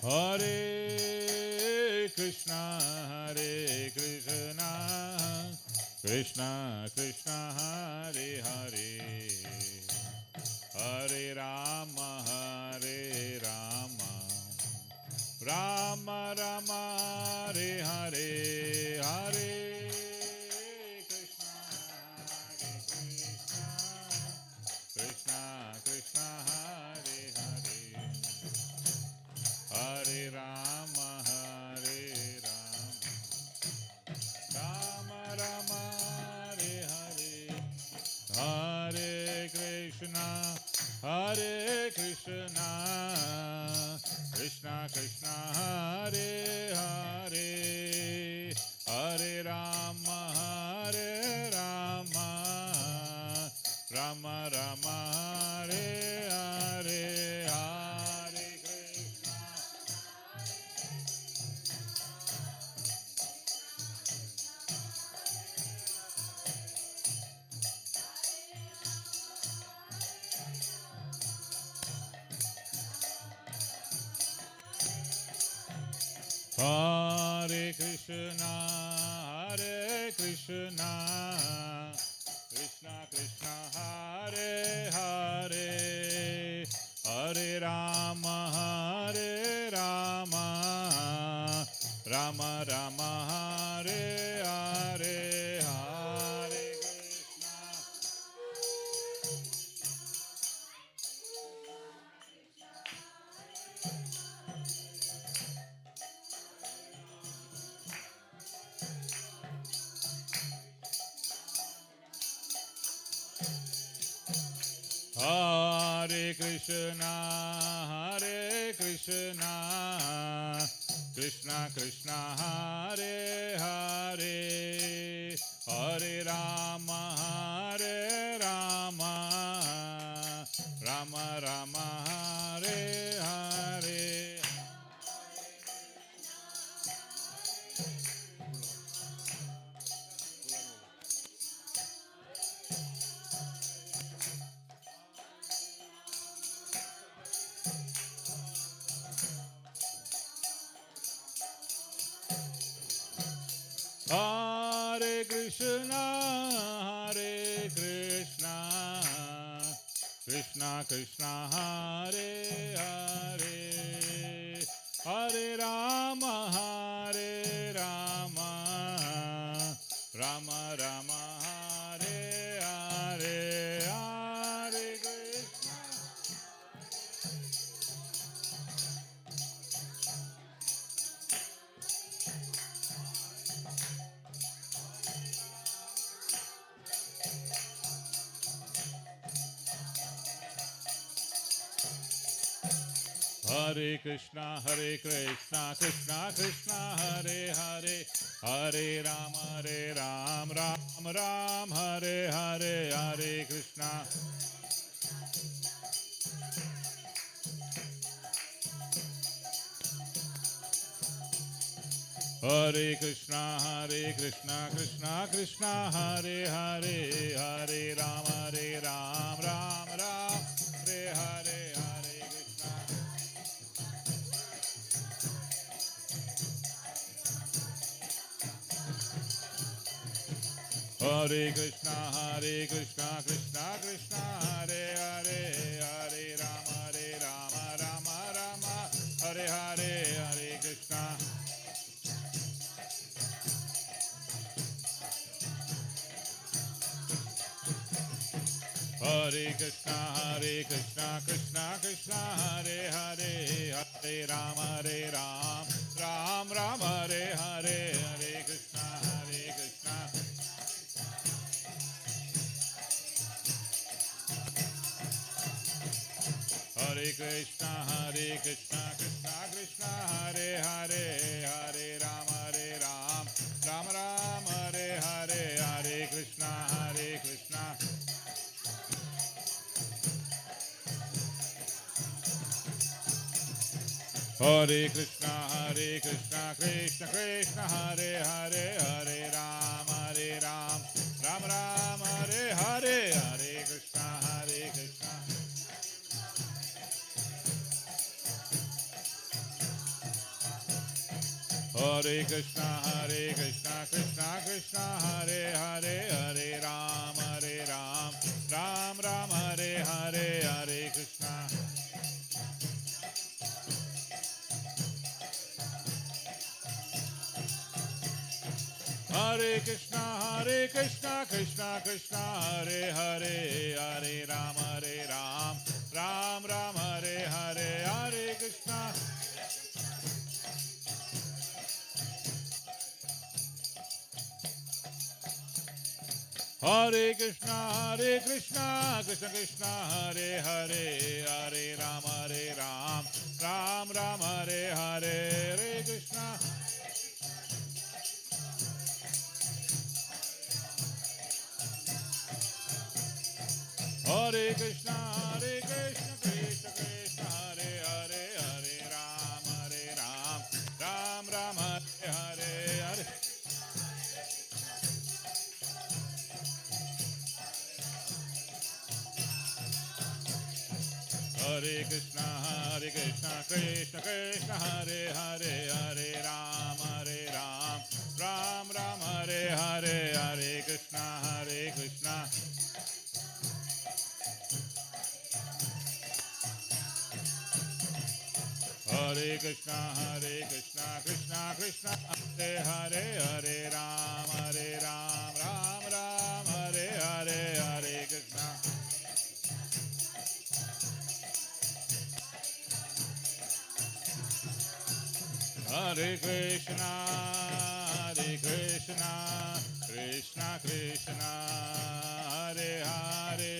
Hare Krishna, Krishna Krishna, Hare Hare, Hare Rama, Rama Rama, Hare Hare, Hare Krishna, Krishna Krishna, Hare Hare, Hare Rama, Rama Rama, Hare Hare, Hare Krishna, Krishna Krishna, Hare Hare, Hare Rama, Rama Rama, Hare Hare, Hare Krishna. Hare Krishna, Krishna Krishna, Hare Hare, Hare Rama, Rama Rama, Hare Hare, Hare Krishna. Hare Krishna, Krishna Krishna, Hare Hare, Hare Rama, Rama Rama, Hare Hare. Hare Krishna, Krishna Krishna, Hare Hare, Hare Rama, Rama Rama, Hare Hare, Hare Krishna. Hare Krishna, Krishna Krishna, Hare Hare, Hare Rama, Ram Ram, Hare Hare, Hare Krishna. Hare Krishna, Krishna Krishna, Hare Hare, Hare Rama, Ram Ram, Hare Hare, Hare Krishna. Hare Krishna, Krishna Krishna, Hare Hare, Hare Rama, Rama Rama, Hare Hare, Hare Krishna. Hare Krishna, Krishna Krishna, Hare Hare, Hare Rama, Ram Rama, Hare Hare, Hare Krishna, Krishna. Hare Krishna, Krishna Krishna, Hare Hare, Hare Rama, Ram Rama, Hare Hare, Hare Krishna, Krishna. Hare Krishna, Krishna Krishna, Hare Hare, Hare Rama, Ram Rama, Hare Hare, Hare Krishna, Krishna. Hare Krishna, Krishna Krishna, Hare Hare, Hare Ram, Ram Ram, Hare Hare, Hare Krishna. Hare Krishna, Krishna Krishna, Hare Hare, Hare Ram, Ram Ram, Hare Hare, Hare Krishna. Hare Krishna, Krishna Krishna, Hare Hare, Hare Ram, Ram Ram, Hare Hare, Hare Krishna. Hare Krishna, Krishna Krishna, Hare Hare, Hare Ram, Ram Ram, Hare Hare, Hare. Hare Krishna, Krishna Krishna, Hare Hare, Hare Ram, Ram Ram, Hare Hare, Hare Krishna, Krishna. Hare Krishna, Krishna Krishna, Hare Hare, Hare Ram, Ram Ram, Hare Hare, Hare Krishna. Hare Krishna, Krishna Krishna, Hare Hare,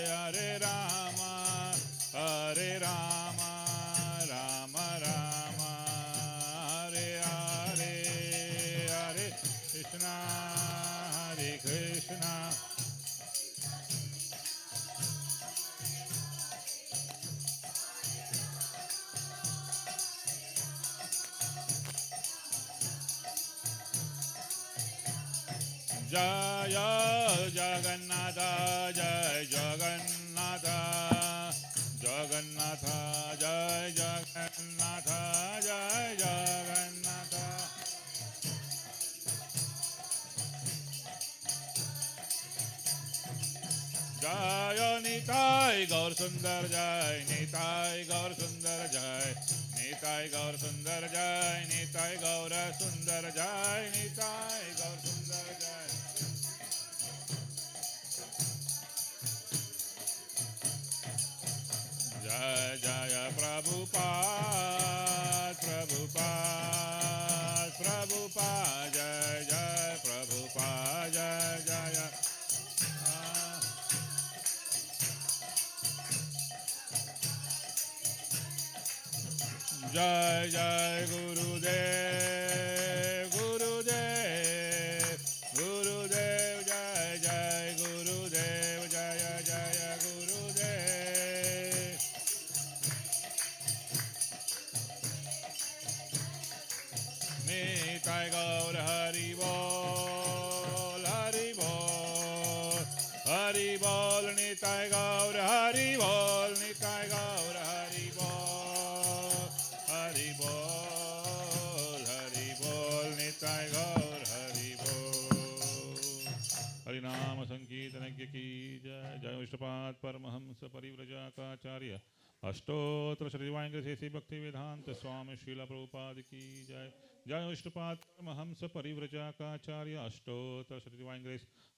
Hare Rama, Hare Rama, Rama Rama, Hare Hare, Hare Krishna, Hare Krishna. Jaya Jagannatha, Jai Jagannatha, Jagannatha, Jai Jagannatha, Jai Jagannatha. Jaya Nitai Gaur Sundar Jai, Nitai Gaur Sundar Jai, Nitai Gaur Sundar Jai, Nitai Gaur Sundar Jai, Nitai Gaur Sundar Jai. Jai Jaya Prabhupada, Prabhupada, Prabhupada, Jai Jai Prabhupada, Jai Jaya. Jai Jai Gurudev, Gurudev, Gurudev, Jai Jai Gurudev, Jaya Jaya Gurudev. Nitai Gaur Hari Bol, Hari Bol, Hari Bol, Nitai Gaur Hari Bol, Nitai Gaur Hari Bol, Hari Bol, Hari Bol, Nitai Gaur Hari Bol. Hari Nama Sankirtan ki jai, Jai Vishnupad Paramahamsa Parivrajakaacharya अष्टोत्तर श्रीवांग शेषी भक्ति वेदांत स्वामी श्रीला प्रभुपाद की जय. जय विष्णुपाद परमहंस परिव्रजकाचार्य अष्टोत्तर श्रीवांग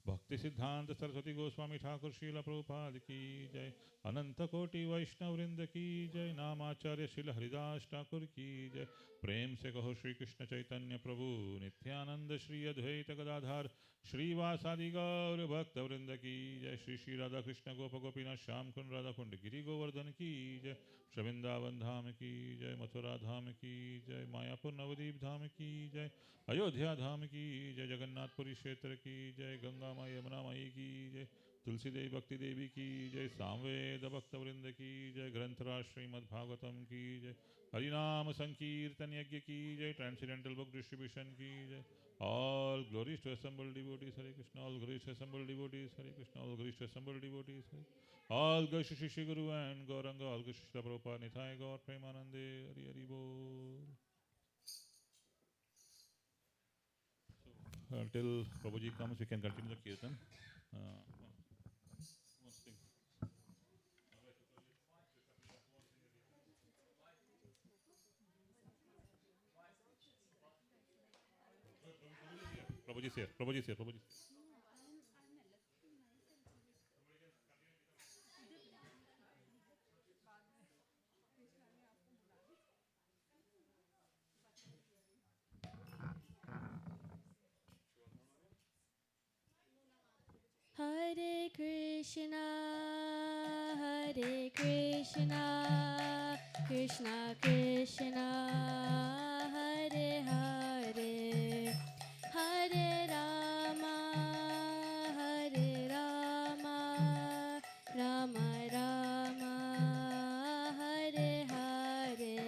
भक्ति सिद्धांत सरस्वती गोस्वामी ठाकुर श्रीला प्रभुपाद की जय. अनंत कोटि वैष्णव वृंद की जय. नामाचार्य श्रील हरिदास ठाकुर की जय. प्रेम से कहो श्री कृष्ण चैतन्य प्रभु नित्यानंद श्री अद्वैत गदाधार श्रीवासादि गौर भक्त वृंद की जय. श्री श्री राधा कृष्ण गोप गोपीनाथ श्याम कुंड राधा कुंड गिरि गोवर्धन की जय. वृंदावन धाम की जय. मथुरा धाम की जय. मायापुर नवदीप धाम की जय. अयोध्या धाम की जय. जगन्नाथपुरी क्षेत्र की जय. गंगा माँ यमुना माई की जय. तुलसी देवी भक्ति देवी की जय. सामवेद भक्त वृंद की जय. ग्रंथराज श्रीमद् भागवतम की जय. हरिनाम संकीर्तन यज्ञ की जय. ट्रांसेंडेंटल बुक डिस्ट्रीब्यूशन की जय. All glories to assembled devotees, Hare Krishna. All glories to assembled devotees, Hare Krishna. All glories to assembled devotees, Hare. All glories to Shri Guru and Gauranga. All glories to Prabhupada, Nithai Gaur Premanande, Hari Hari Bol. until Prabhuji comes, we can continue the kirtan. One thing. Prabhuji is here. Prabhuji is here. Prabhuji is here. Hare Krishna, Hare Krishna, Krishna Krishna, Hare Hare, Hare Rama, Hare Rama, Rama Rama, Hare Hare.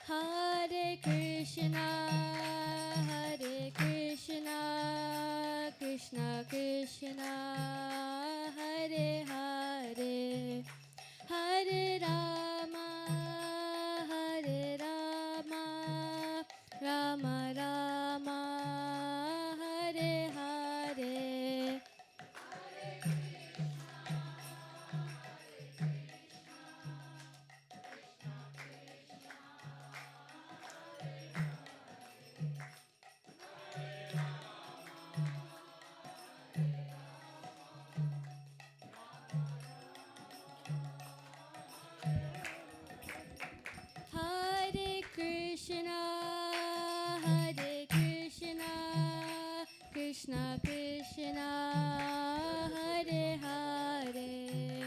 Hare Krishna, Hare Krishna, Krishna Krishna, Hare Hare, Hare Rama, Hare Rama, Rama Rama, Hare Hare. Hare Krishna, Hare Krishna, Krishna Krishna, Hare Hare,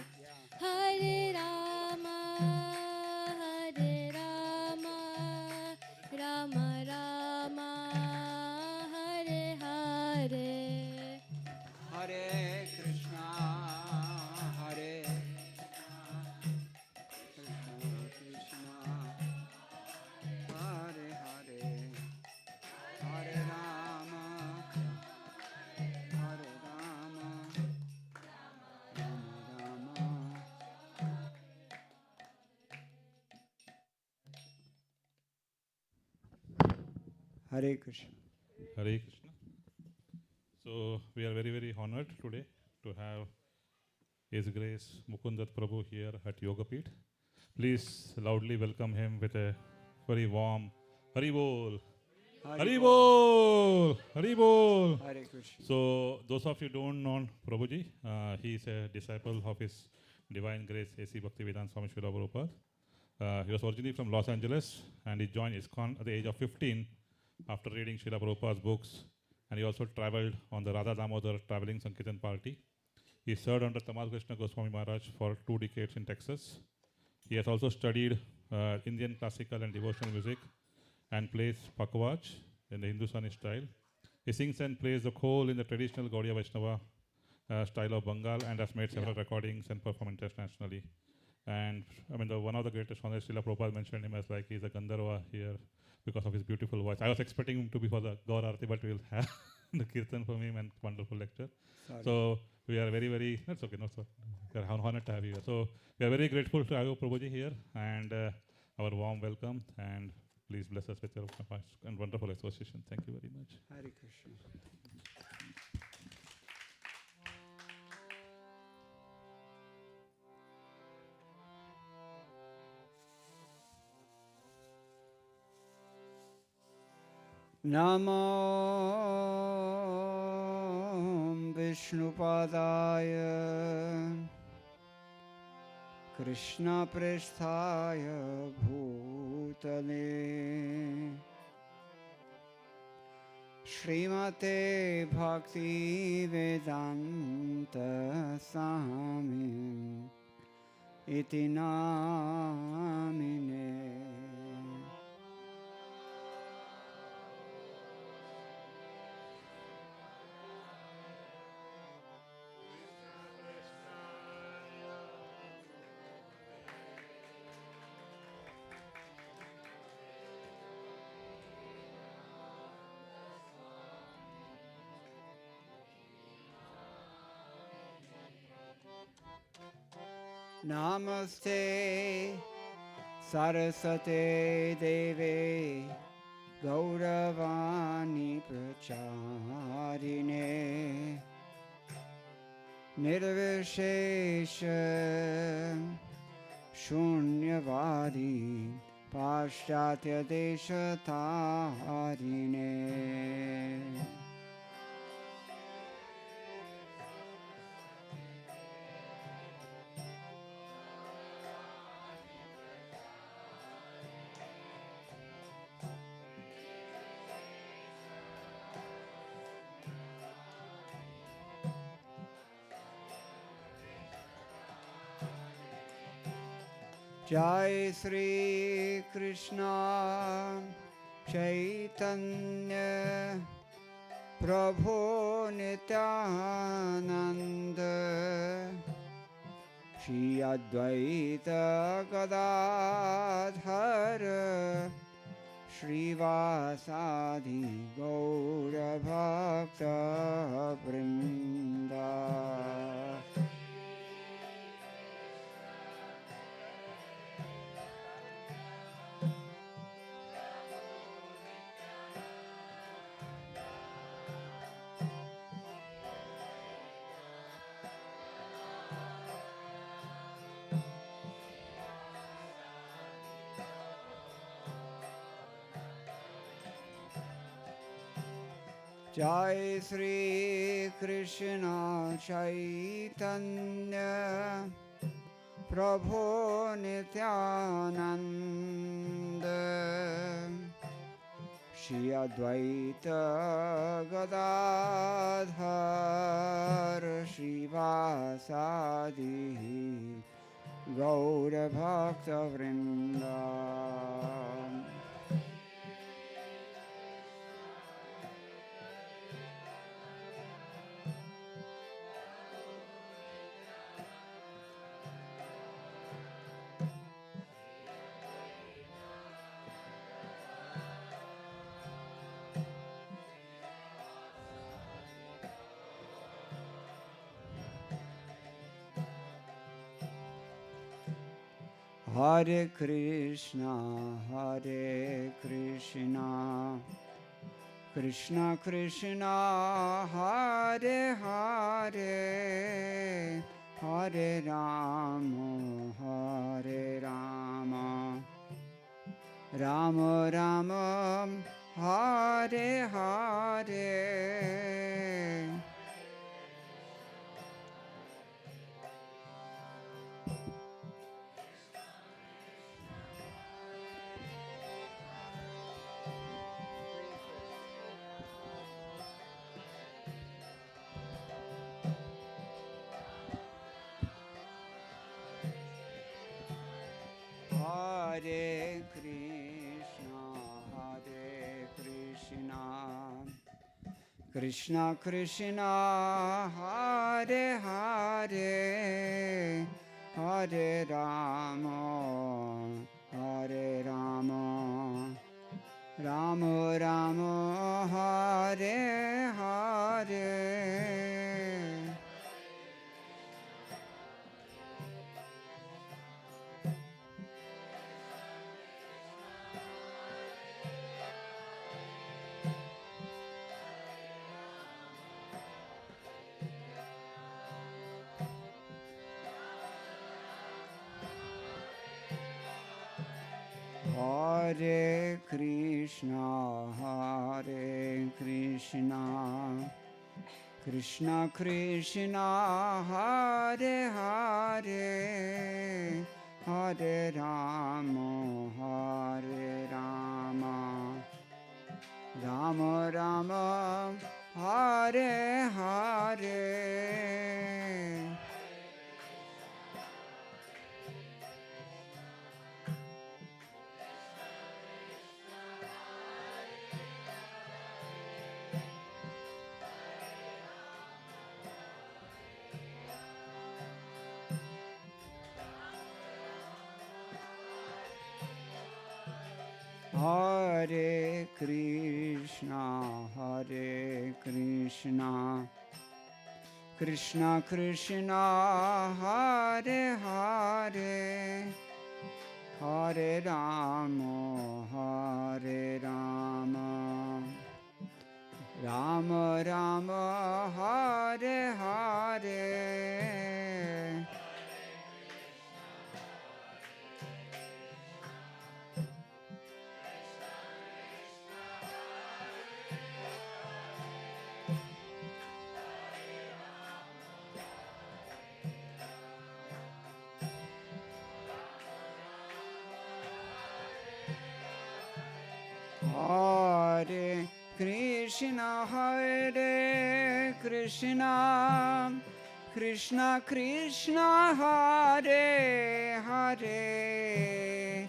Hare Rama, Hare Rama, Rama Rama, Hare Hare. Hare Krishna, Hare Krishna, Hare Hare, Hare Rama, Hare Rama, Rama Rama. Hare Krishna. Hare Krishna. So we are very, very honored today to have His Grace Mukunda Datta Prabhu here at Yoga Peeth. Please loudly welcome him with a very warm Hari Bol. Hari Bol! Hari Bol! Hare Krishna. So those of you don't know Prabhuji, he is a disciple of His Divine Grace A.C. Bhaktivedanta Swami Srila Prabhupada. He was originally from Los Angeles and he joined ISKCON at the age of 15 after reading Srila Prabhupada's books, and he also traveled on the Radha Damodar Traveling Sankirtan Party. He served under Tamal Krishna Goswami Maharaj for 2 decades in Texas. He has also studied Indian classical and devotional music and plays pakawaj in the Hindustani style. He sings and plays the khol in the traditional Gaudiya Vaishnava style of Bengal and has made several recordings and performed internationally. And I mean, one of the greatest honors, Srila Prabhupada mentioned him as like he's a Gandharva here because of his beautiful voice. I was expecting him to be for the Gaur Arati, but we'll have the Kirtan from him and wonderful lecture. Sorry. So we are very, very, that's okay, no, sir. We are honored to have you here. So we are very grateful to have you, Prabhuji, here, and our warm welcome, and please bless us with your and wonderful association. Thank you very much. Hare Krishna. Namo Vishnupadaya Krishna Prasthaya Bhutale Srimate Bhakti Vedanta Swami Iti Namine. Namaste Saraswate Deve Gauravani Pracharine Nirvishesha Shunyavadi Paschatya Desha Tarine Jai Sri Krishna Chaitanya Prabhu Nityananda Shri Advaita Gadadhara Shri Vasadi Gaura Bhakta Vrinda Jai Sri Krishna Chaitanya Prabhu Nityananda Shri Advaita Gadadhar Shri Vasadi Gaura Bhakta Vrinda Hare Krishna, Krishna Krishna, Hare Hare, Hare Rama, Rama Rama, Hare Hare. Hare Krishna, Krishna Krishna, Hare Hare, Hare Rama, Rama Rama, Hare Hare. Hare Krishna, Krishna Krishna, Hare Hare, Hare Rama, Rama Rama, Hare Hare. Hare Krishna, Krishna Krishna Hare Hare Hare Rama Hare Rama Rama Rama Hare Hare Hare Krishna Hare Krishna Krishna Krishna Hare Hare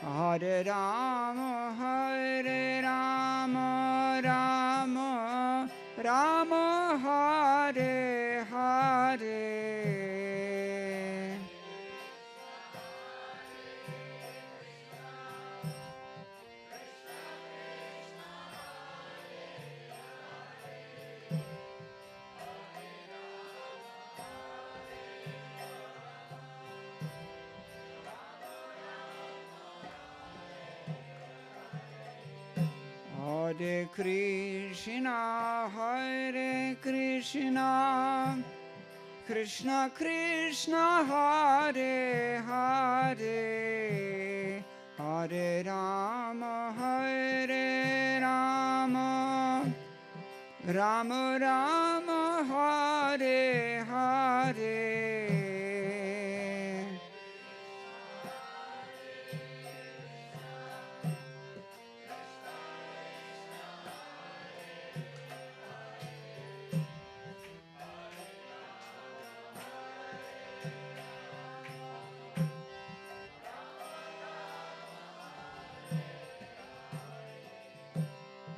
Hare Rama Hare Rama Rama Rama Hare Hare Hare Krishna Hare Krishna Krishna Krishna Hare Hare Hare Rama Hare Rama Rama Rama Hare Hare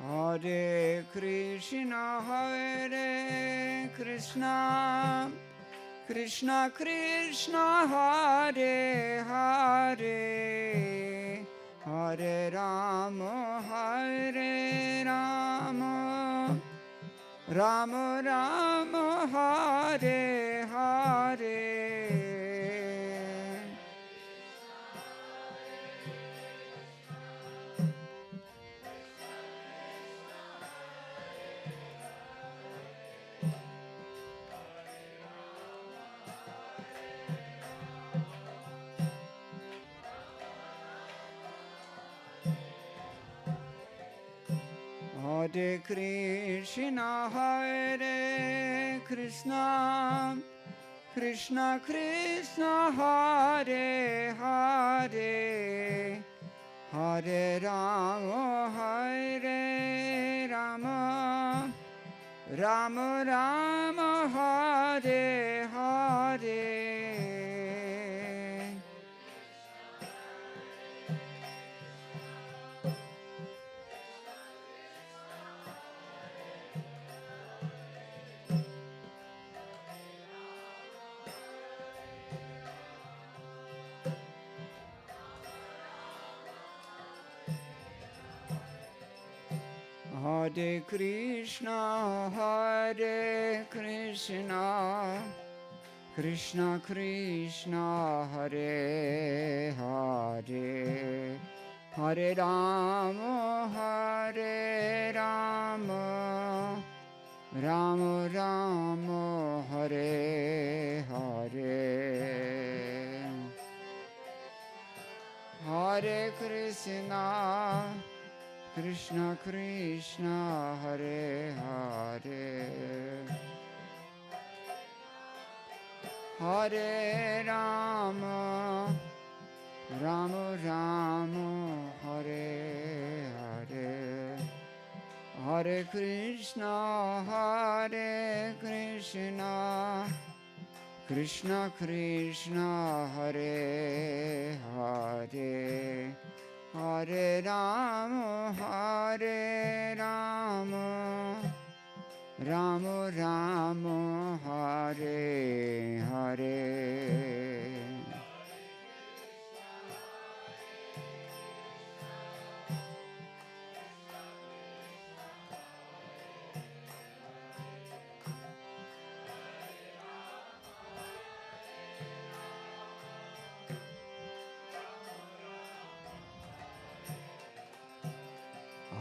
Hare Krishna Hare Krishna Krishna Krishna Hare Hare Hare Rama Hare Rama Rama Rama Hare Hare Hare Krishna Hare Krishna Krishna Krishna Hare Hare Hare Rama Hare Rama Rama Rama Hare Hare Hare Krishna Hare Krishna Krishna Krishna Hare Hare Hare Rama Hare Rama Rama Rama Hare Hare Hare Krishna Krishna Krishna Hare Hare Hare Rama Rama Rama Hare Hare Hare Krishna Hare Krishna Krishna Krishna Hare Hare Hare Rama Hare Rama Rama Rama Hare Hare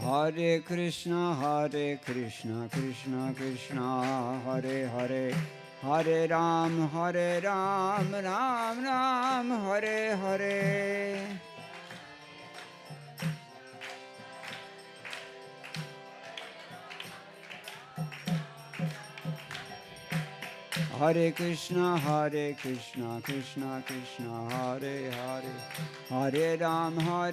Hare Krishna, Krishna Krishna, Hare Hare, Hare Ram, Ram Ram, Hare Hare. Hare Krishna, Krishna Krishna, Hare Hare, Hare Ram, Ram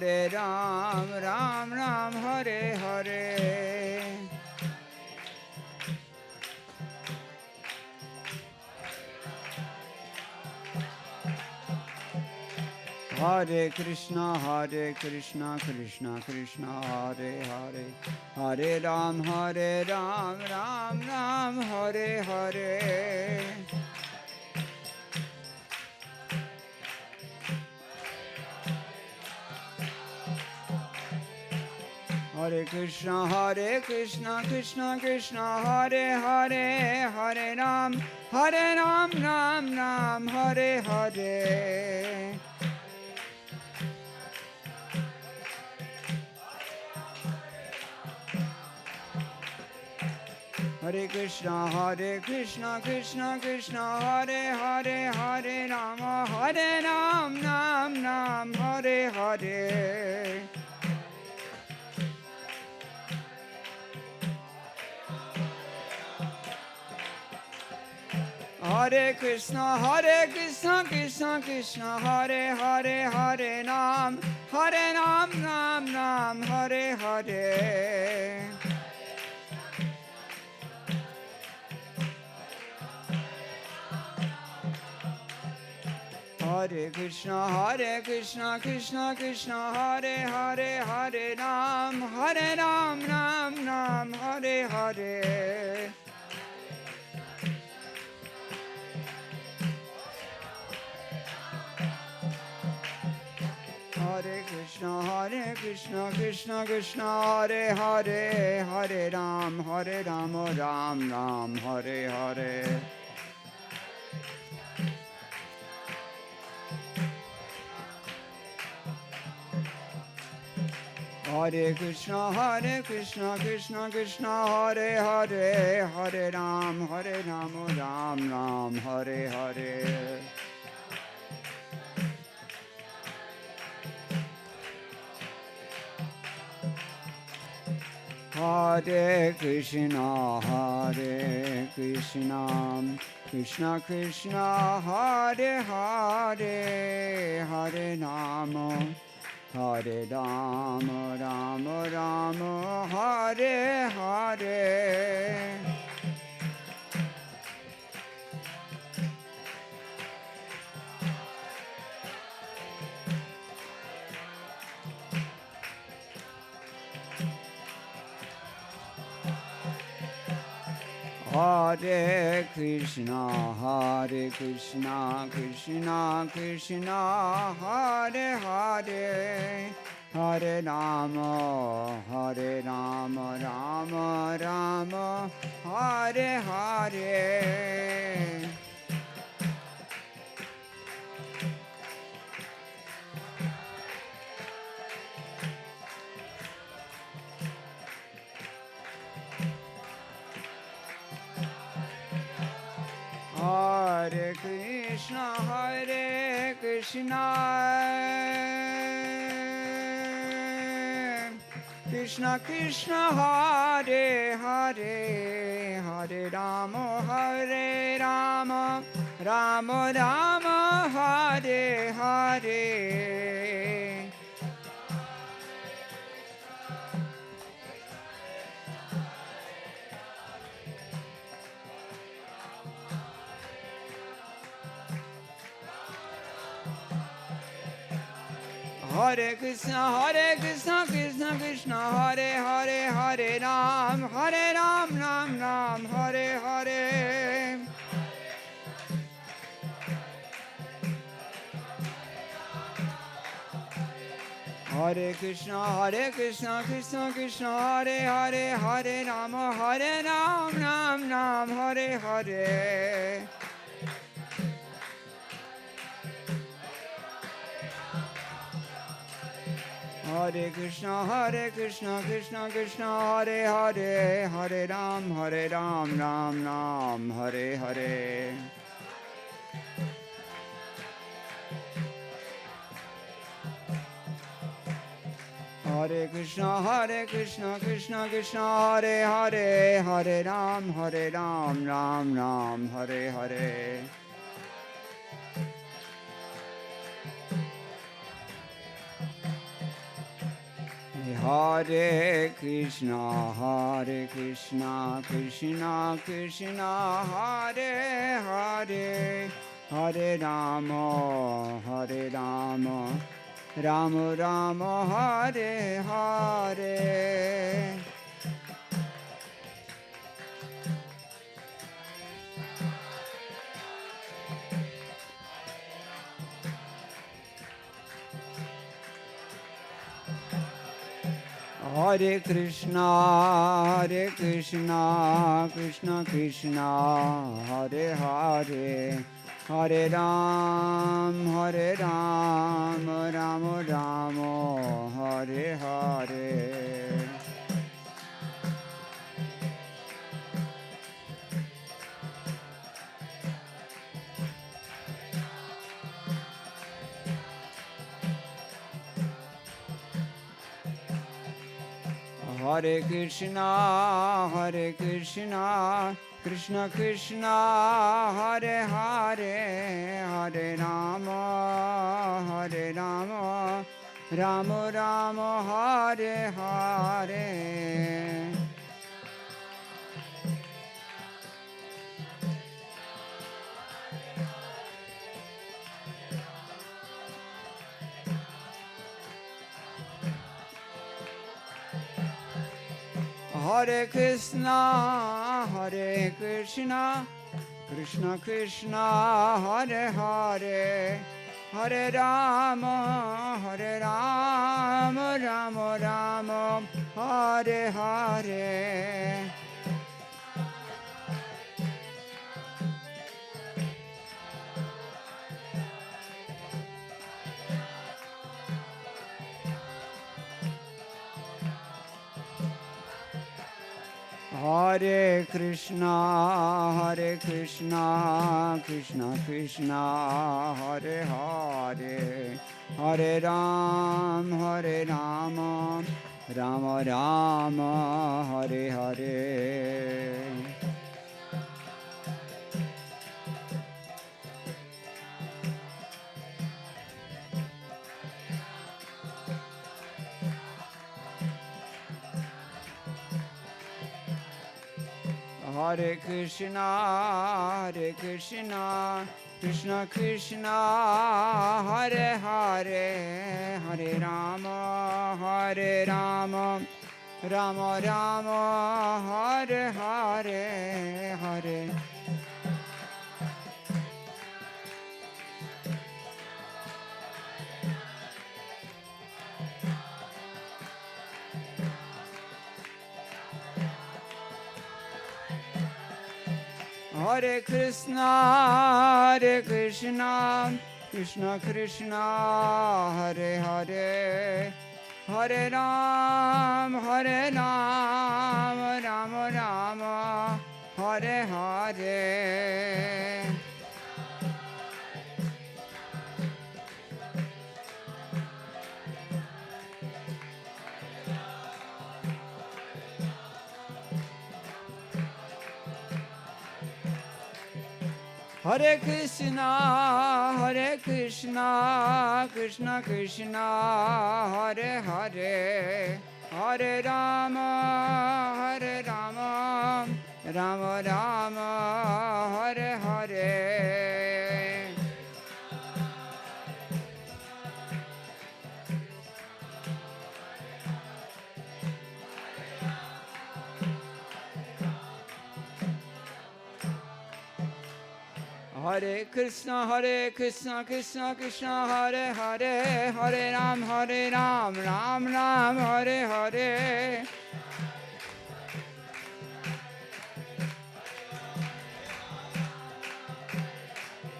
Ram, Hare Hare. Hare Krishna, Krishna Krishna, Hare Hare, Hare Ram, Ram Ram, Hare Hare. Hare Krishna, Krishna Krishna, Hare Hare, Hare Ram, Ram Ram, Hare Hare. Hare Krishna, Krishna Krishna, Hare Hare, Hare Rama, Ram Ram, Hare Hare. Hare Krishna, Krishna Krishna, Hare Hare, Hare Ram, Ram, Hare Hare. Hare Krishna, Krishna Krishna, Hare Hare, Hare Ram, Ram, Hare Hare. Hare Krishna, Krishna Krishna, Hare Hare, Hare Ram, Ram Ram, Hare Hare. Hare Krishna, Krishna Krishna, Hare Hare, Hare Ram, Ram Ram, Hare Hare. Hare Krishna, Krishna Krishna, Hare Hare, Hare Ram, Ram Ram, Hare Hare. Hare Krishna, Krishna Krishna, Hare Hare, Hare Rama, Ram Ram, Hare Hare. Hare Krishna, Krishna Krishna, Hare Hare, Hare Rama, Ram Ram, Hare Hare. Hare Krishna, Krishna Krishna, Hare Hare, Hare Ram, Ram Ram, Hare Hare. Hare Krishna, Krishna Krishna, Hare Hare, Hare Rama, Ram Ram, Hare Hare. Hare Krishna, Krishna Krishna, Hare Hare, Hare Ram, Ram Ram, Hare Hare. Hare Krishna, Krishna Krishna, Hare Hare, Hare Ram, Ram Ram, Hare Hare. Hare Krishna, Krishna Krishna, Hare Hare, Hare Rama, Rama Rama, Hare Hare. Hare Krishna, Krishna Krishna, Hare Hare, Hare Ram, Rama Rama, Hare Hare. Hare Krishna, Krishna Krishna, Hare Hare, Hare Rama, Rama Rama, Hare Hare. Hare Krishna, Krishna Krishna, Hare Hare, Hare Rama, Rama Rama, Hare Hare. Hare Krishna, Krishna Krishna, Hare Hare, Hare Rama, Rama Rama, Hare Hare. Hare Krishna, Krishna Krishna, Hare Hare, Hare Rama, Rama Rama, Hare Hare, Hare. Hare Krishna, Krishna Krishna, Hare Hare, Hare Ram, Rama Rama, Hare Hare. Hare Krishna, Krishna Krishna, Hare Hare, Hare Rama, Rama Rama, Hare Hare. Hare Krishna, Krishna Krishna, Hare Hare, Hare Ram, Ram Ram, Hare Hare.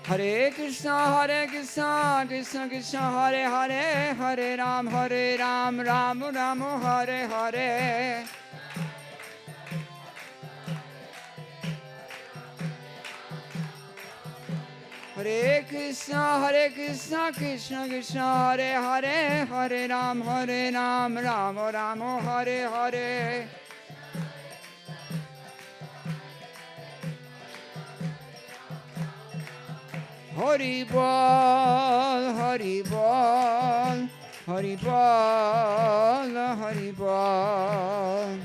Hare Krishna, Krishna Krishna, Hare Hare, Hare Ram, Ram Ram, Hare Hare. Hare Krishna, Krishna Krishna, Hare Hare, Hare Ram, Ram Ram, Hare Hare. Hari Bol, Hari Bol, Hari Bol, Hari Bol.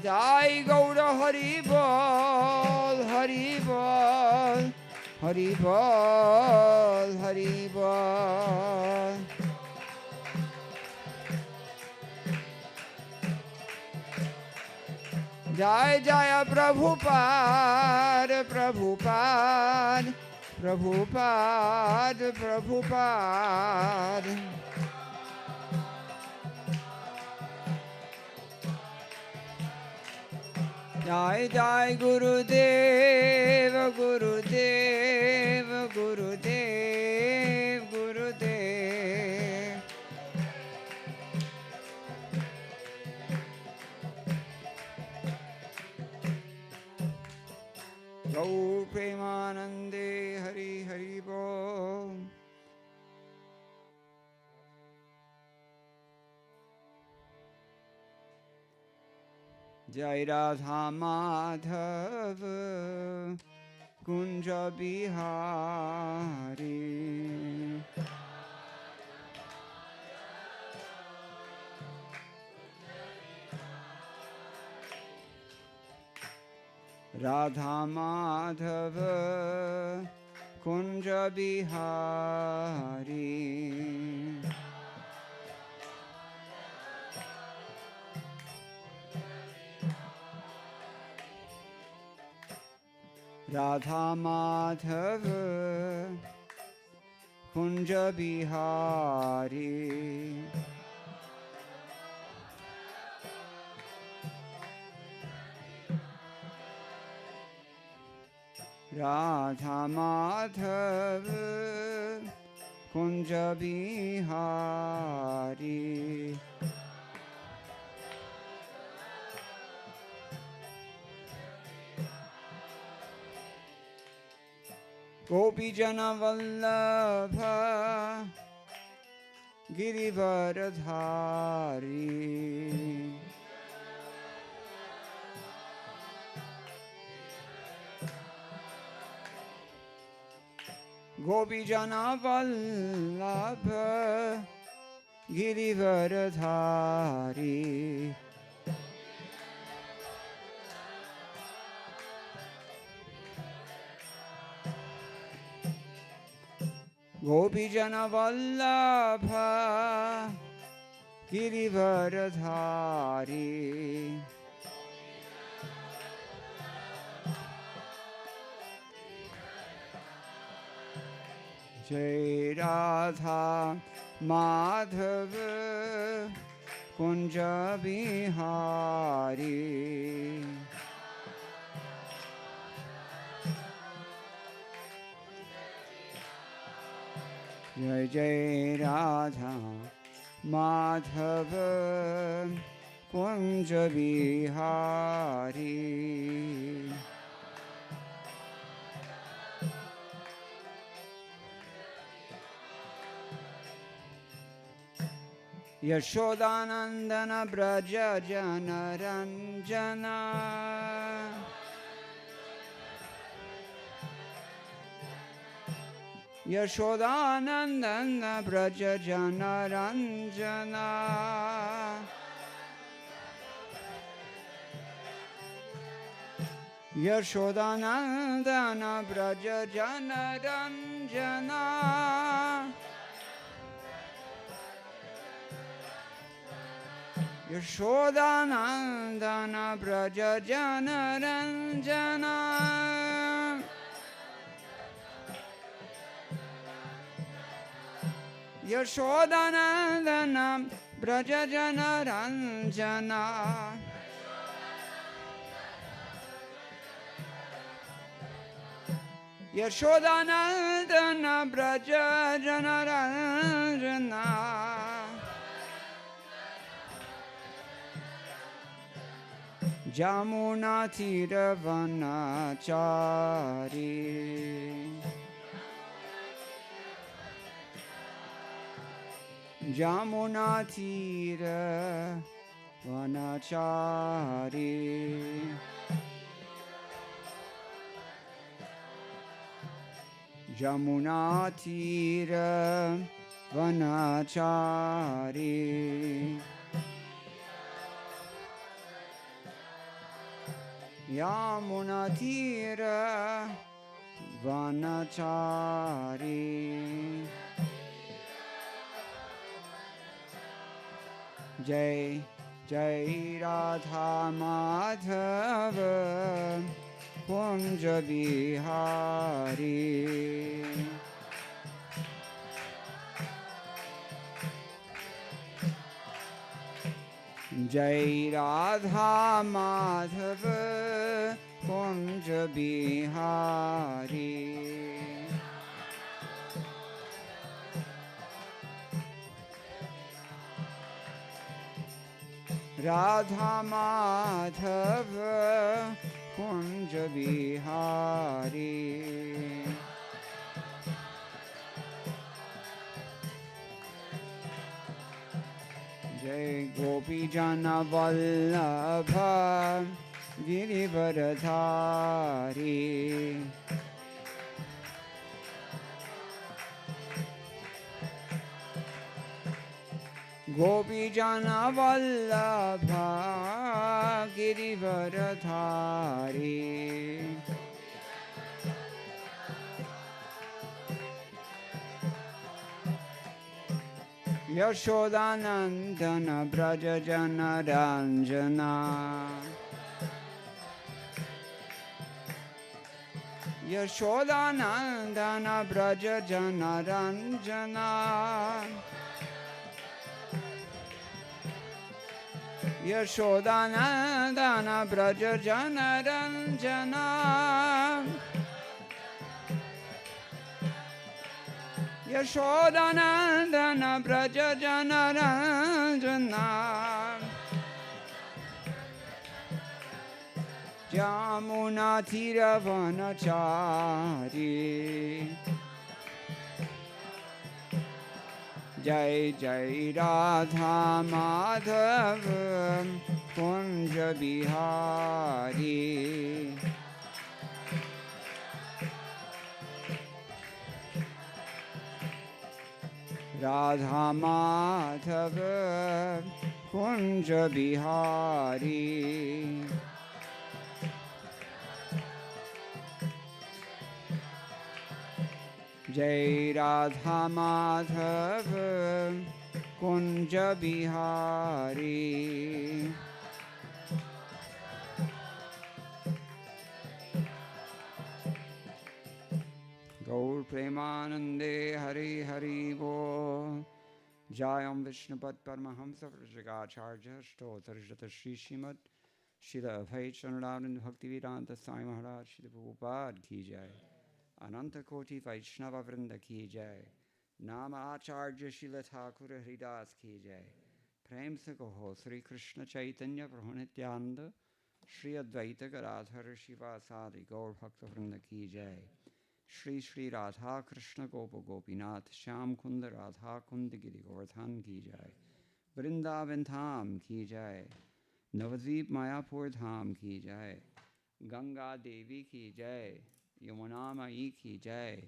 Jai Gaura Hari Bol, Hari Bol, Hari Bol, Hari Bol. Jai Jaya Prabhupada, Prabhupada, Prabhupada, Prabhupada. Jai Jai Gurudev, Gurudev, Gurudev, Gurudev. Gaur Premanande Hari Hari Bol. Jai Radha Madhav Kunja Bihari. Radha Madhav Kunja Bihari. Radha Madhav Kunja Bihari. Radha Madhav Kunja Bihari. Gopi Jana Vallabha Girivaradhari. Gopi Jana Vallabha Girivaradhari. Gopi Jana Vallabha Girivaradhari. Jai Radha Madhava Kunja Bihari. Jai Jai Radha Madhava Kunja Bihari. Yashodanandana Braja Jana Ranjana. Yashodanandana Braja Jana Ranjana. Yashodanandana Braja Jana Ranjana. Yashodanandana Braja Jana Ranjana. Yashodanandana Braja Jana Ranjana. Yashodanandana Braja Janaranjana Jamuna Tiravanachari Jamuna Tiravanachari Jamuna Tiravanachari Yamuna Tiravanachari Jai Jai Radha Madhava Kunja Bihari Jai Radha Madhava Kunja Bihari Radha Madhava Kunja Bihari Jai Gopi Jana Vallabha Girivaradhari Gopi Jana Vallabha Girivaradhari Yashodanandana Braja Jana Ranjana Yashodanandana Braja Jana Ranjana Yashodanandana Braja Jana Ranjana Yashodanandana Braja Jana Ranjana Jamuna Tiravanachari Jai Jai Radha Madhava Kunja Bihari Radha Madhava Kunja Bihari Jai Radha Madhava Kunja Bihari Gaur Premanande Hari Hari Bo Jayam Vishnupad Paramahamsa Vrajagacharya Stotarjata Shri Shrimad Srila Abhay Chandanand Bhaktivedanta Sai Maharaj Srila Prabhupada Ki Jai Ananta Koti Vaishnava Vrinda Ki Jai Nama Acharya Srila Thakur Haridas Ki Jai Prem Se Kaho Sri Krishna Chaitanya Prabhu Nityananda Shri Advaita Gadadhar Shivasadi Gaur Bhakta Vrinda Ki Jai Shri Shri Radha Krishna Gopa Gopinath Shyam Kunda Radha Kunda Giri Govardhan Ki Jai Vrindavan Dham Ki Jai Navadvip Mayapur Dham Ki Jai Ganga Devi Ki Jai Yamuna Mai Ki Jai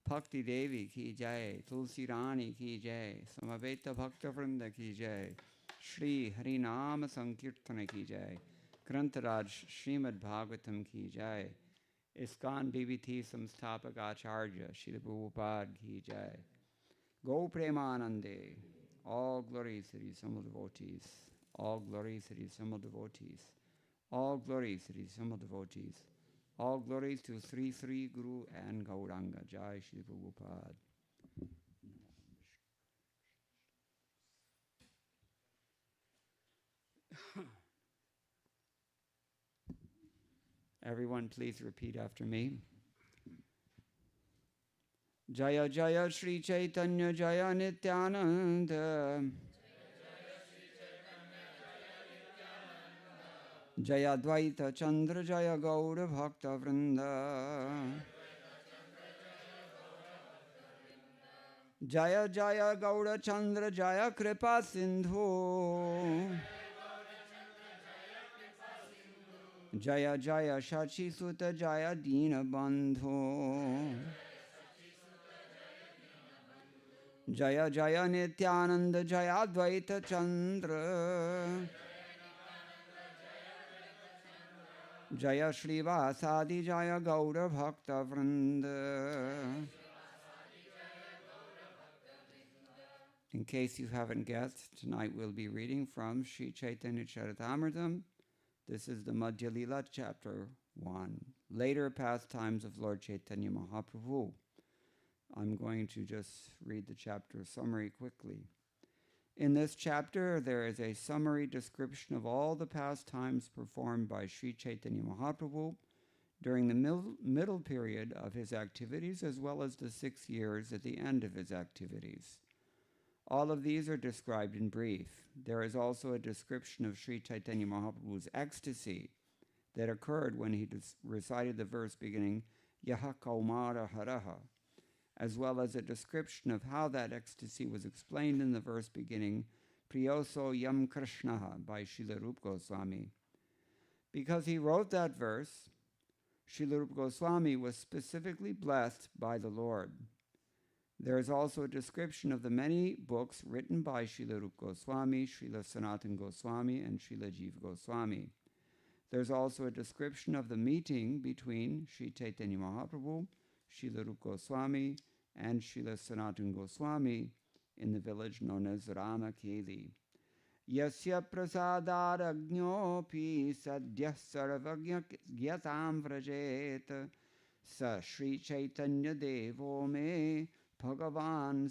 Bhakti Devi Ki Jai Tulsi Rani Ki Jai Samaveta Bhakta Vrinda Ki Jai Shri Harinama Sankirtana Ki Jai Grantaraj Srimad Bhagavatam Ki Jai ISKCON BBT Samsthapak Acharya Srila Prabhupada Ki Jai Go Premanande All glories to the Simul devotees All glories to the Simul devotees All glories to the Simul devotees All glories to Sri Sri Guru and Gauranga Jai Srila Prabhupada Everyone please repeat after me. Jaya Jaya Shri Chaitanya Jaya Nityananda. Jaya Dvaita Chandra Jaya Gaura Bhakta Vrinda. Jaya Jaya Gaura Chandra Jaya Kripa Sindhu. Jaya Jaya Shachi Sutta Jaya Dina Bandhu. Jaya Jaya Nityananda Jaya Dvaita Chandra. Jaya Shri Vasadi Jaya Gaura Bhakta Vrinda. In case you haven't guessed, tonight we'll be reading from Sri Chaitanya Charitamrita. This is the Madhya Lila, chapter 1. Later pastimes of Lord Chaitanya Mahaprabhu. I'm going to just read the chapter summary quickly. In this chapter, there is a summary description of all the pastimes performed by Sri Chaitanya Mahaprabhu during the middle period of his activities, as well as the 6 years at the end of his activities. All of these are described in brief. There is also a description of Sri Chaitanya Mahaprabhu's ecstasy that occurred when he recited the verse beginning, Yaha Kaumara Haraha, as well as a description of how that ecstasy was explained in the verse beginning, Priyoso Yam Krishnaha, by Srila Rupa Goswami. Because he wrote that verse, Srila Rupa Goswami was specifically blessed by the Lord. There is also a description of the many books written by Srila Rupa Goswami, Srila Sanatana Goswami, and Srila Jiva Goswami. There's also a description of the meeting between Sri Chaitanya Mahaprabhu, Srila Rupa Goswami, and Srila Sanatana Goswami in the village known as Ramakeli. Yasya prasadaragnopi sadyah sarvagya gyatam vrajet sa Sri Chaitanya Devo me Bhagavan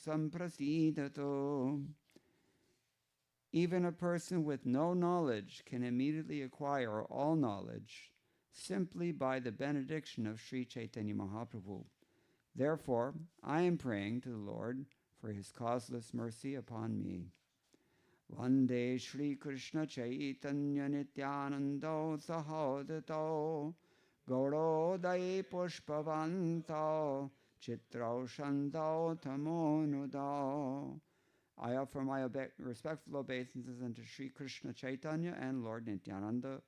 samprasidato. Even a person with no knowledge can immediately acquire all knowledge simply by the benediction of Sri Chaitanya Mahaprabhu. Therefore, I am praying to the Lord for his causeless mercy upon me. Vande Shri Krishna Chaitanya Nityanando Sahodito Gaurodai Pushpavanto Chitrao Shanto Tamonudo. I offer my respectful obeisances unto Sri Krishna Chaitanya and Lord Nityananda,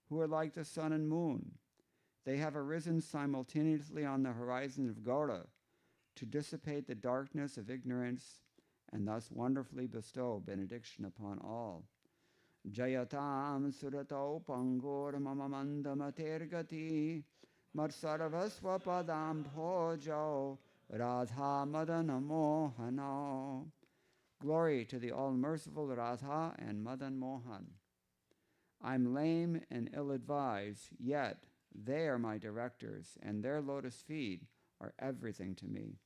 who are like the sun and moon. They have arisen simultaneously on the horizon of Gaura to dissipate the darkness of ignorance and thus wonderfully bestow benediction upon all. Jayatam surato pangur mamamanda matergati matsarvasva padam bhojo radha madana mohana. Glory to the all-merciful Radha and Madan Mohan. I'm lame and ill-advised, yet they are my directors, and their lotus feet are everything to me.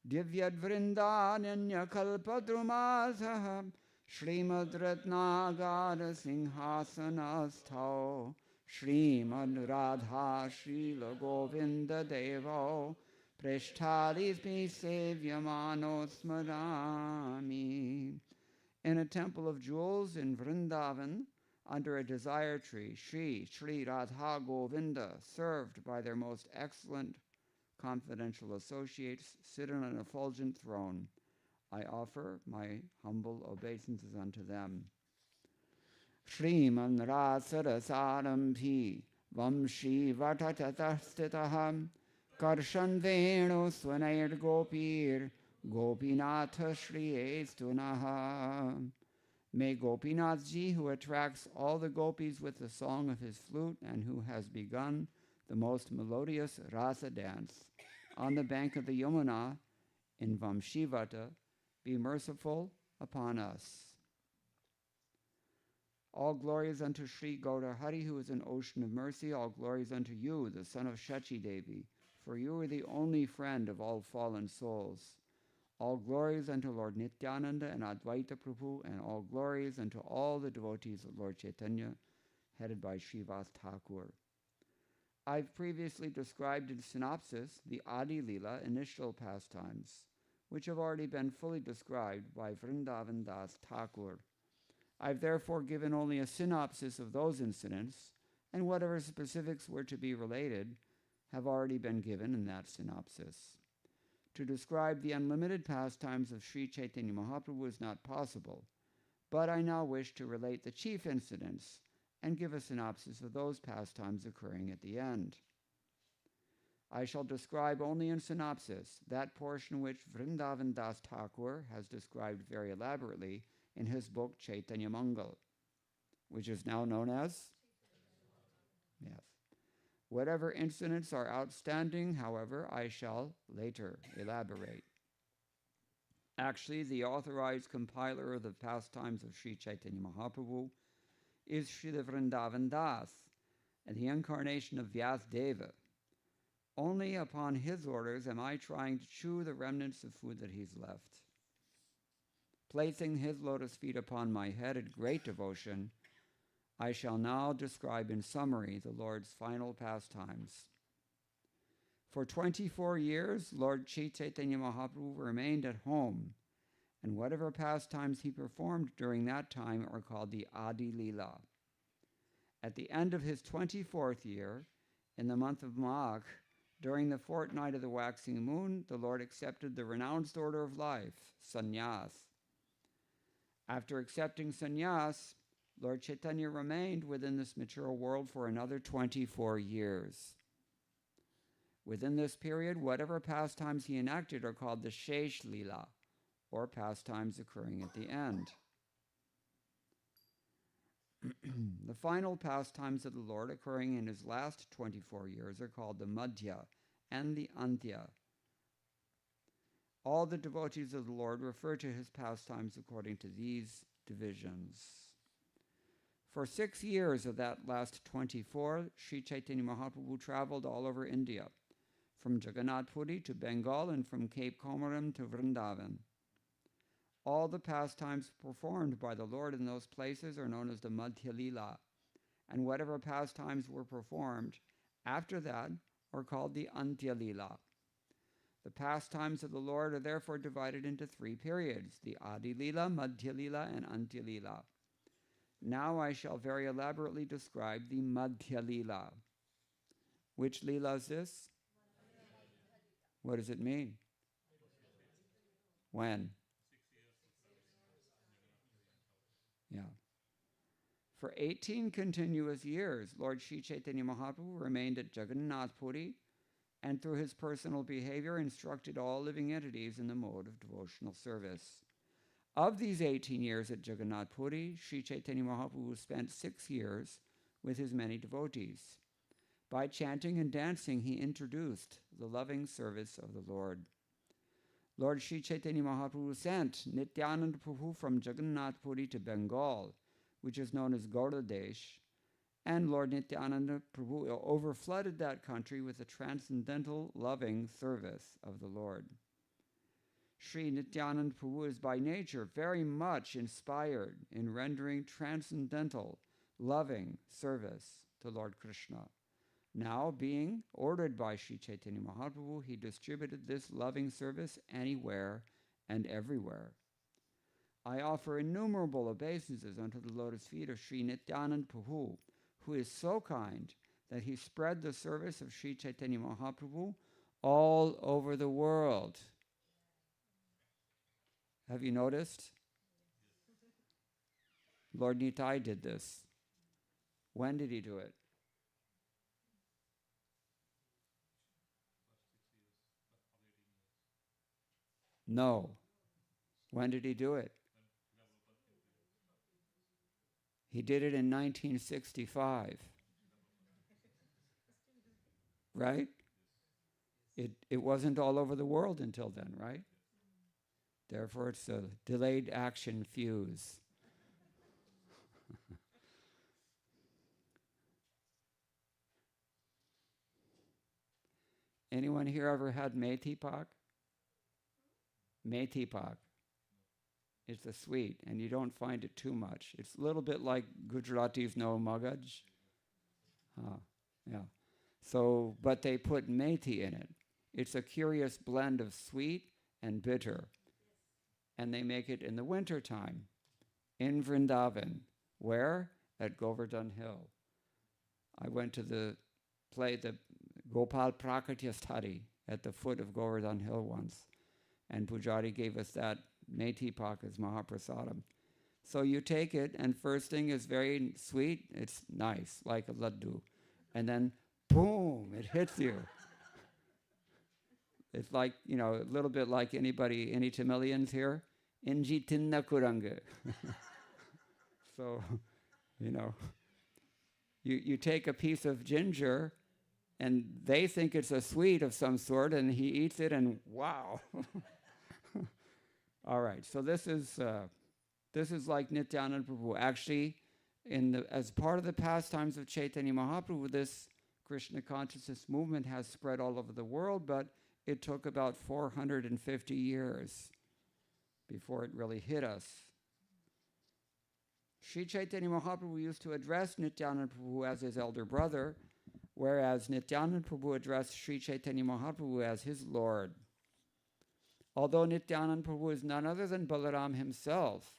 Divyad Vrindanyanya Kalpadrumasaham Srimad Ratnagara Singhasanastho Srimad Radha Srila Govinda Devo Prishtadis me Sevyamano Smarami. In a temple of jewels in Vrindavan, under a desire tree, Sri Radha Govinda, served by their most excellent confidential associates, sit on an effulgent throne. I offer my humble obeisances unto them. Shriman Rasarasarampi Vamshi Vatatatastitaham Karshan Venu Swanair Gopir Gopinatha Shri Estunaha. May Gopinath Ji, who attracts all the gopis with the song of his flute and who has begun the most melodious rasa dance on the bank of the Yamuna in Vamshivata, be merciful upon us. All glories unto Sri Gaurahari, who is an ocean of mercy. All glories unto you, the son of Shachi Devi, for you are the only friend of all fallen souls. All glories unto Lord Nityananda and Advaita Prabhu, and all glories unto all the devotees of Lord Chaitanya, headed by Srivas Thakur. I've previously described in synopsis the Adi Lila initial pastimes, which have already been fully described by Vrindavan Das Thakur. I've therefore given only a synopsis of those incidents, and whatever specifics were to be related have already been given in that synopsis. To describe the unlimited pastimes of Sri Chaitanya Mahaprabhu is not possible, but I now wish to relate the chief incidents and give a synopsis of those pastimes occurring at the end. I shall describe only in synopsis that portion which Vrindavan Das Thakur has described very elaborately in his book Chaitanya Mangal, which is now known as? Yes. Whatever incidents are outstanding, however, I shall later elaborate. Actually, the authorized compiler of the pastimes of Sri Chaitanya Mahaprabhu is Srila Vrindavan Das, and the incarnation of Vyasdeva. Only upon his orders am I trying to chew the remnants of food that he's left. Placing his lotus feet upon my head in great devotion, I shall now describe in summary the Lord's final pastimes. For 24 years, Lord Sri Chaitanya Mahaprabhu remained at home, and whatever pastimes he performed during that time are called the Adi Lila. At the end of his 24th year, in the month of Magh, during the fortnight of the waxing moon, the Lord accepted the renounced order of life, sannyas. After accepting sannyas, Lord Chaitanya remained within this material world for another 24 years. Within this period, whatever pastimes he enacted are called the Shesh Lila, or pastimes occurring at the end. The final pastimes of the Lord occurring in his last 24 years are called the Madhya and the Antya. All the devotees of the Lord refer to his pastimes according to these divisions. For 6 years of that last 24, Sri Chaitanya Mahaprabhu traveled all over India, from Jagannath Puri to Bengal and from Cape Comorim to Vrindavan. All the pastimes performed by the Lord in those places are known as the Madhya Lila, and whatever pastimes were performed after that are called the Antya Lila. The pastimes of the Lord are therefore divided into 3 periods, the Adi Lila, Madhya Lila, and Antya Lila. Now I shall very elaborately describe the Madhya Lila. Which Lila is this? What does it mean? When? Yeah. For 18 continuous years, Lord Sri Chaitanya Mahaprabhu remained at Jagannath Puri and through his personal behavior instructed all living entities in the mode of devotional service. Of these 18 years at Jagannath Puri, Sri Chaitanya Mahaprabhu spent 6 years with his many devotees. By chanting and dancing, he introduced the loving service of the Lord. Lord Sri Chaitanya Mahaprabhu sent Nityananda Prabhu from Jagannath Puri to Bengal, which is known as Gauradesh, and Lord Nityananda Prabhu overflooded that country with the transcendental loving service of the Lord. Sri Nityananda Prabhu is by nature very much inspired in rendering transcendental, loving service to Lord Krishna. Now, being ordered by Sri Chaitanya Mahaprabhu, he distributed this loving service anywhere and everywhere. I offer innumerable obeisances unto the lotus feet of Sri Nityananda Prabhu, who is so kind that he spread the service of Sri Chaitanya Mahaprabhu all over the world. Have you noticed? Lord Nitai did this. When did he do it? No. When did he do it? He did it in 1965. Right? It wasn't all over the world until then, right? Therefore, it's a delayed action fuse. Anyone here ever had methi pak? Methi pak. It's a sweet, and you don't find it too much. It's a little bit like Gujaratis know magaj. Yeah. So, but they put methi in it. It's a curious blend of sweet and bitter. And they make it in the winter time in Vrindavan. Where? At Govardhan Hill. I went to the Gopal Prakritya study at the foot of Govardhan Hill once. And Pujari gave us that methi pak as Mahaprasadam. So you take it, and first thing is very sweet. It's nice, like a laddu. And then, boom, it hits you. It's like, a little bit like any Tamilians here? Inji tinna kuranga. So, you take a piece of ginger, and they think it's a sweet of some sort, and he eats it, and wow. All right, so this is like Nityananda Prabhu. Actually, as part of the pastimes of Chaitanya Mahaprabhu, this Krishna consciousness movement has spread all over the world, but it took about 450 years before it really hit us. Sri Chaitanya Mahaprabhu used to address Nityananda Prabhu as his elder brother, whereas Nityananda Prabhu addressed Sri Chaitanya Mahaprabhu as his Lord. Although Nityananda Prabhu is none other than Balaram himself,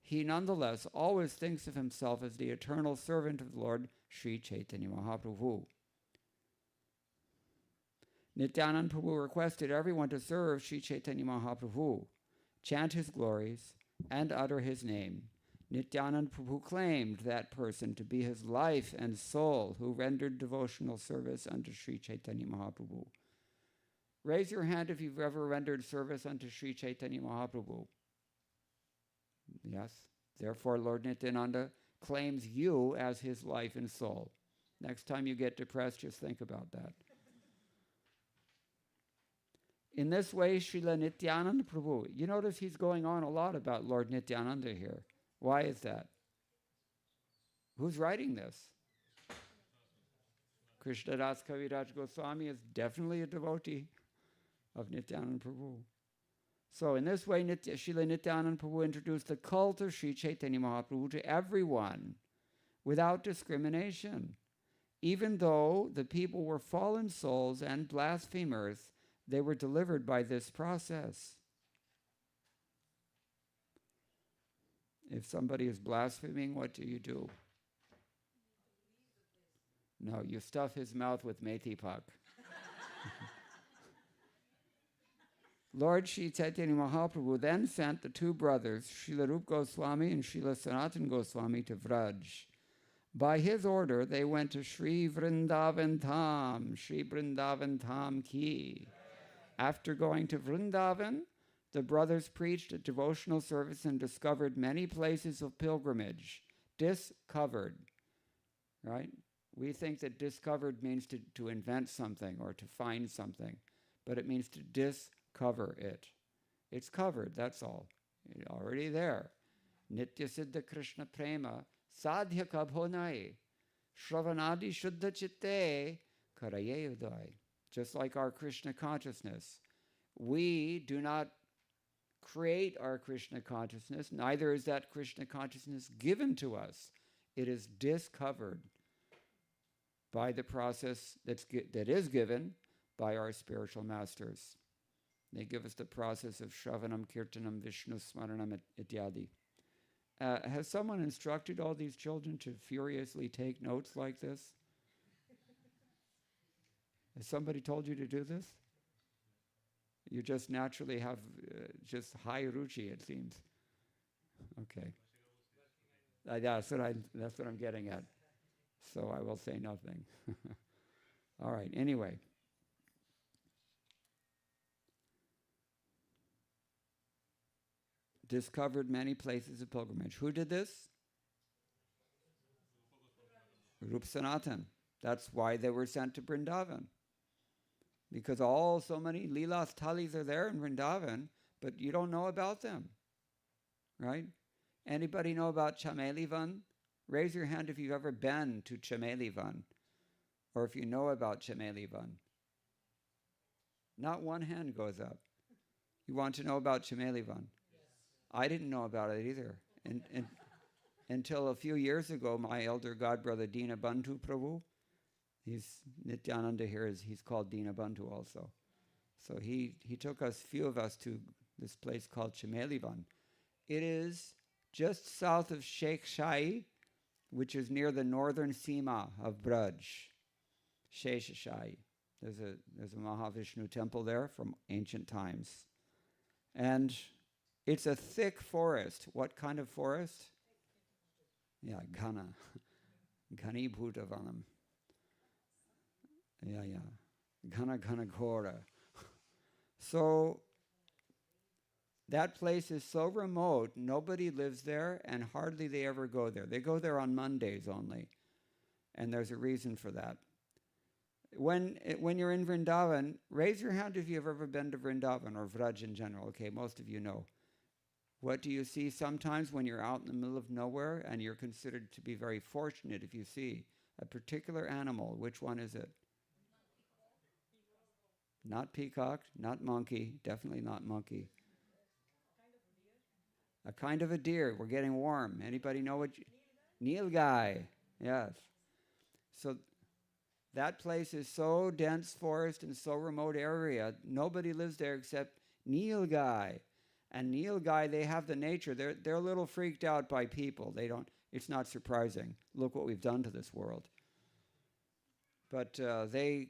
he nonetheless always thinks of himself as the eternal servant of the Lord Sri Chaitanya Mahaprabhu. Nityananda Prabhu requested everyone to serve Sri Chaitanya Mahaprabhu, chant his glories, and utter his name. Nityananda Prabhu claimed that person to be his life and soul who rendered devotional service unto Sri Chaitanya Mahaprabhu. Raise your hand if you've ever rendered service unto Sri Chaitanya Mahaprabhu. Yes. Therefore, Lord Nityananda claims you as his life and soul. Next time you get depressed, just think about that. In this way, Srila Nityananda Prabhu, you notice he's going on a lot about Lord Nityananda here. Why is that? Who's writing this? Krishna Das Kaviraj Goswami is definitely a devotee of Nityananda Prabhu. So in this way, Srila Nityananda Prabhu introduced the cult of Sri Chaitanya Mahaprabhu to everyone without discrimination. Even though the people were fallen souls and blasphemers, they were delivered by this process. If somebody is blaspheming, what do? No, you stuff his mouth with methi pak. Lord Sri Chaitanya Mahaprabhu then sent the two brothers, Srila Rupa Goswami and Srila Sanatana Goswami, to Vraj. By his order, they went to Sri Vrindavan Tham ki. After going to Vrindavan, the brothers preached a devotional service and discovered many places of pilgrimage. Discovered, right? We think that discovered means to invent something or to find something, but it means to discover it. It's covered, that's all. It's already there. Nitya Siddha Krishna Prema Sadhya Kabhonai Shravanadi Shuddha Chitte Karaye Udai. Just like our Krishna consciousness. We do not create our Krishna consciousness, neither is that Krishna consciousness given to us. It is discovered by the process that is given by our spiritual masters. They give us the process of Shravanam, Kirtanam, Vishnu Smaranam, ityadi. Has someone instructed all these children to furiously take notes like this? Has somebody told you to do this? You just naturally have just high ruchi, it seems. Okay. That's what I'm getting at. So I will say nothing. All right, anyway. Discovered many places of pilgrimage. Who did this? Rupa Sanatan. That's why they were sent to Vrindavan. Because so many Leela Thalis are there in Vrindavan, but you don't know about them, right? Anybody know about Chamelivan? Raise your hand if you've ever been to Chamelivan, or if you know about Chamelivan. Not one hand goes up. You want to know about Chamelivan? Yes. I didn't know about it either. Until a few years ago, my elder godbrother Dina Bandhu Prabhu, He's Nityananda here he's called Dinabandhu also. So he took few of us to this place called Chimelivan. It is just south of Sheikh Shai, which is near the northern Sima of Braj, Sheshashai. There's a Mahavishnu temple there from ancient times. And it's a thick forest. What kind of forest? Yeah, Ghana. Ghani Bhutavanam. Yeah. Ghana Ghora. So that place is so remote, nobody lives there, and hardly they ever go there. They go there on Mondays only. And there's a reason for that. When you're in Vrindavan, raise your hand if you've ever been to Vrindavan or Vraj in general. Okay, most of you know. What do you see sometimes when you're out in the middle of nowhere and you're considered to be very fortunate if you see a particular animal? Which one is it? Not peacock, not monkey, definitely not monkey. A kind of a deer. We're getting warm. Anybody know what? Nilgai. Yes. So that place is so dense forest and so remote area, nobody lives there except Nilgai. And Nilgai, they have the nature. They're a little freaked out by people. They don't. It's not surprising. Look what we've done to this world. But they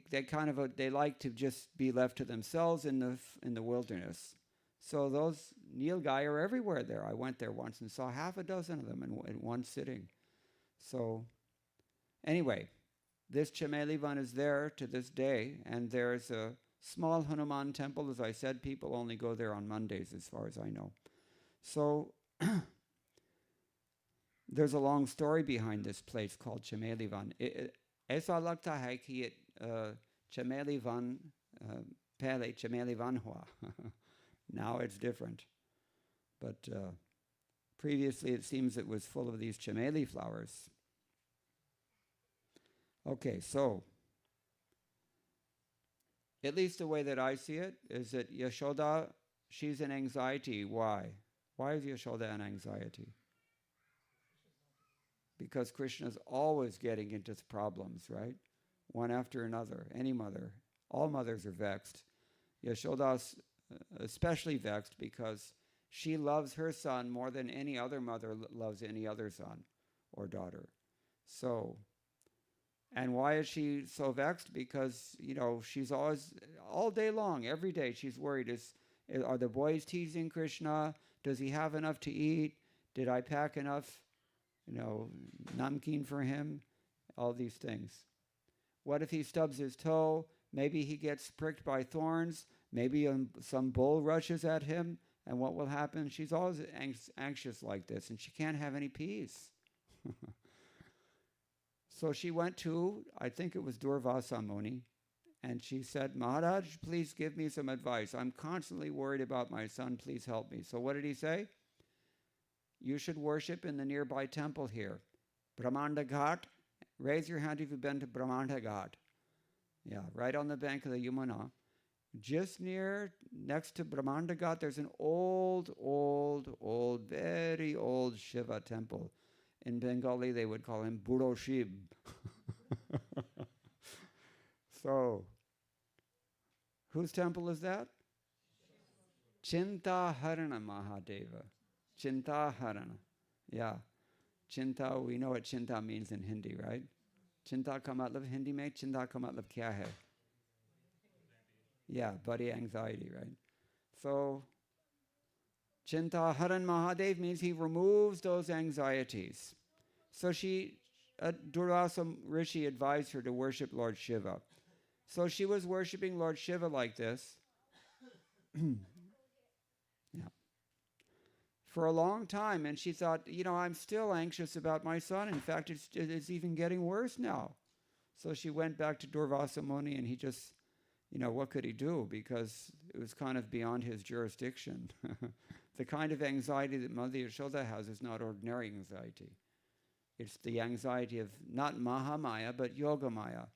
like to just be left to themselves in the wilderness. So those Nilgai are everywhere there. I went there once and saw half a dozen of them in one sitting. So anyway, this Chimelivan is there to this day, and there's a small Hanuman temple. As I said, people only go there on Mondays as far as I know. So there's a long story behind this place called Chimelivan. ऐसा लगता है कि Chimelivan पहले Chimelivan हुआ. Now it's different. But previously it seems it was full of these chimeli flowers. Okay, so at least the way that I see it is that Yashoda, she's in anxiety. Why? Why is Yashoda in anxiety? Because Krishna's always getting into problems, right? One after another. Any mother. All mothers are vexed. Yashoda's especially vexed because she loves her son more than any other mother loves any other son or daughter. So, and why is she so vexed? Because, she's always, all day long, every day, she's worried. Are the boys teasing Krishna? Does he have enough to eat? Did I pack enough, namkeen for him? All these things. What if he stubs his toe? Maybe he gets pricked by thorns. Maybe some bull rushes at him. And what will happen? She's always anxious like this, and she can't have any peace. So she went to, I think it was Durvasa Muni, and she said, Maharaj, please give me some advice. I'm constantly worried about my son. Please help me. So what did he say? You should worship in the nearby temple here. Brahmanda Ghat. Raise your hand if you've been to Brahmanda Ghat. Yeah, right on the bank of the Yamuna. Just next to Brahmanda Ghat, there's an old, very old Shiva temple. In Bengali, they would call him Buro Shib. So, whose temple is that? Chintaharana Mahadeva. Chintaharana. Yeah. Chinta, we know what chinta means in Hindi, right? Chinta ka matlab Hindi mein, chinta ka matlab kya hai? Yeah, body anxiety, right? So, Chintaharan Mahadev means he removes those anxieties. So Durvasa Rishi advised her to worship Lord Shiva. So she was worshiping Lord Shiva like this. Yeah. For a long time, and she thought, I'm still anxious about my son. In fact, it's even getting worse now. So she went back to Durvasa Muni, and he just, what could he do? Because it was kind of beyond his jurisdiction. The kind of anxiety that Mother Yashoda has is not ordinary anxiety. It's the anxiety of not Mahamaya, but Yogamaya.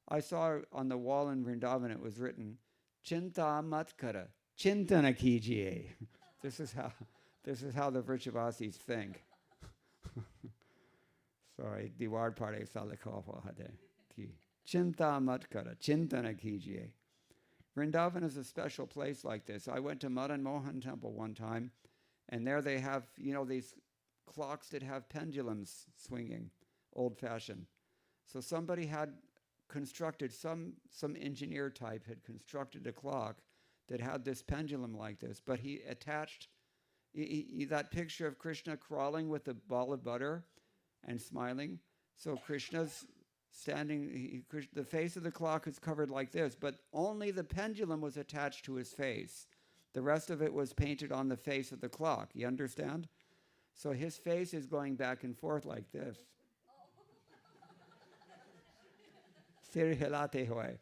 I saw on the wall in Vrindavan, it was written, Chinta matkara, chintana kijiye. This is how the Vrishavasis think. Sorry, diwar pare sa likha hua hai ki Chinta mat kara, chintana kijiye. Vrindavan is a special place like this. I went to Madan Mohan Temple one time, and there they have, these clocks that have pendulums swinging, old-fashioned. So somebody had constructed, some engineer type had constructed a clock that had this pendulum like this, but he attached that picture of Krishna crawling with a ball of butter and smiling. So Krishna's standing, the face of the clock is covered like this, but only the pendulum was attached to his face. The rest of it was painted on the face of the clock. You understand? So his face is going back and forth like this. Sir hilate hoy.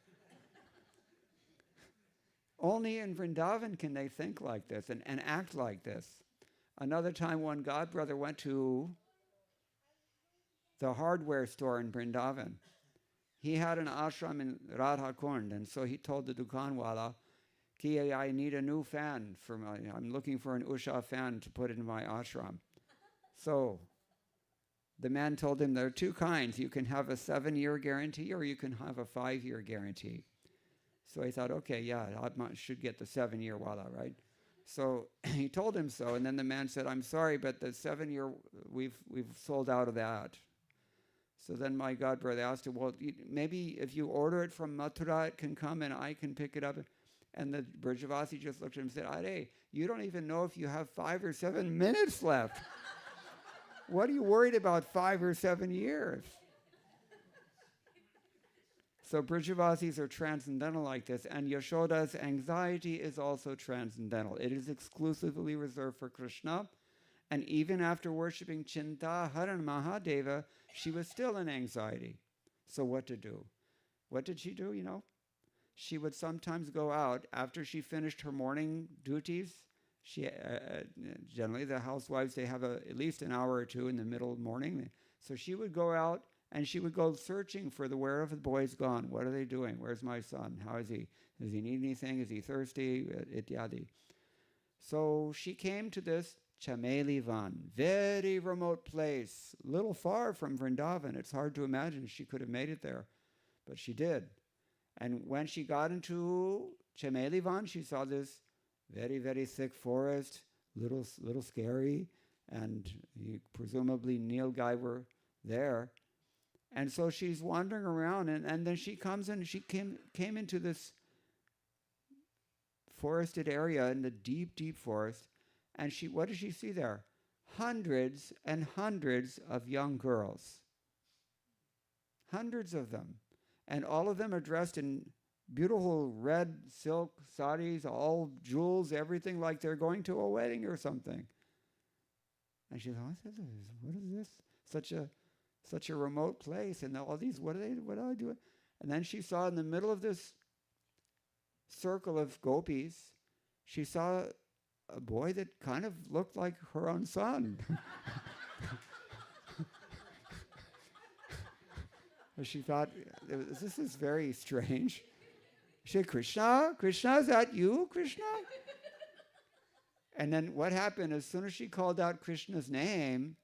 Only in Vrindavan can they think like this and act like this. Another time, one godbrother went to the hardware store in Vrindavan. He had an ashram in Radha Kund, and so he told the dukanwala, Ki, I need a new fan I'm looking for an Usha fan to put in my ashram. So the man told him there are two kinds. You can have a 7-year guarantee or you can have a 5-year guarantee. So he thought, okay, yeah, I should get the 7-year wala, right? So he told him so, and then the man said, I'm sorry, but the 7-year, we've sold out of that. So then my godbrother asked him, well, maybe if you order it from Mathura, it can come and I can pick it up. And the Brijavasi just looked at him and said, Are, you don't even know if you have 5 or 7 minutes left. What are you worried about 5 or 7 years? So Brijavasis are transcendental like this, and Yashoda's anxiety is also transcendental. It is exclusively reserved for Krishna, and even after worshipping Chinta Haran Mahadeva, she was still in anxiety. So what to do? What did she do, She would sometimes go out after she finished her morning duties. She generally, the housewives, they have at least an hour or two in the middle of the morning. So she would go out and she would go searching for where have the boys gone? What are they doing? Where's my son? How is he? Does he need anything? Is he thirsty? Ityadi. So she came to this Chameli Van, very remote place, a little far from Vrindavan. It's hard to imagine she could have made it there, but she did. And when she got into Chameli Van, she saw this very, very thick forest, little scary, and presumably Nilgai were there. And so she's wandering around, and then she comes in, she came into this forested area in the deep, deep forest, and what did she see there? Hundreds and hundreds of young girls. Hundreds of them. And all of them are dressed in beautiful red silk saris, all jewels, everything like they're going to a wedding or something. And she thought, what is this? Such a remote place, and all these, what are they doing? And then she saw in the middle of this circle of gopis, she saw a boy that kind of looked like her own son. And she thought, this is very strange. She said, Krishna, is that you, Krishna? And then what happened, as soon as she called out Krishna's name,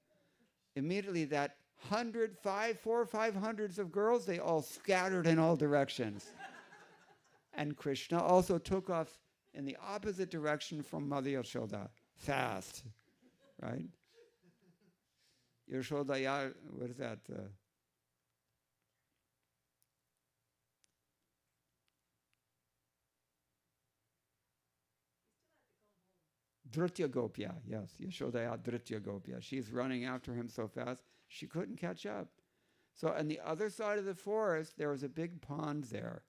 immediately that 400 or 500 of girls, they all scattered in all directions. And Krishna also took off in the opposite direction from Mother Yashoda, fast, right? Yashoda, what is that? Dritya Gopya, yes, Yashodaya Dritya Gopya. She's running after him so fast, she couldn't catch up. So on the other side of the forest, there was a big pond there.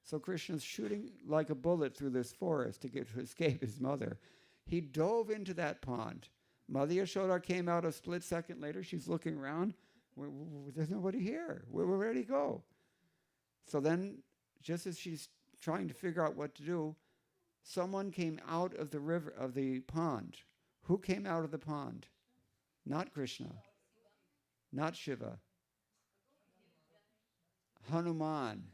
So Krishna's shooting like a bullet through this forest to escape his mother. He dove into that pond. Mother Yashoda came out a split second later. She's looking around. There's nobody here. Where did he go? So then, just as she's trying to figure out what to do, someone came out of the river, of the pond. Who came out of the pond? Not Krishna. Not Shiva. Hanuman.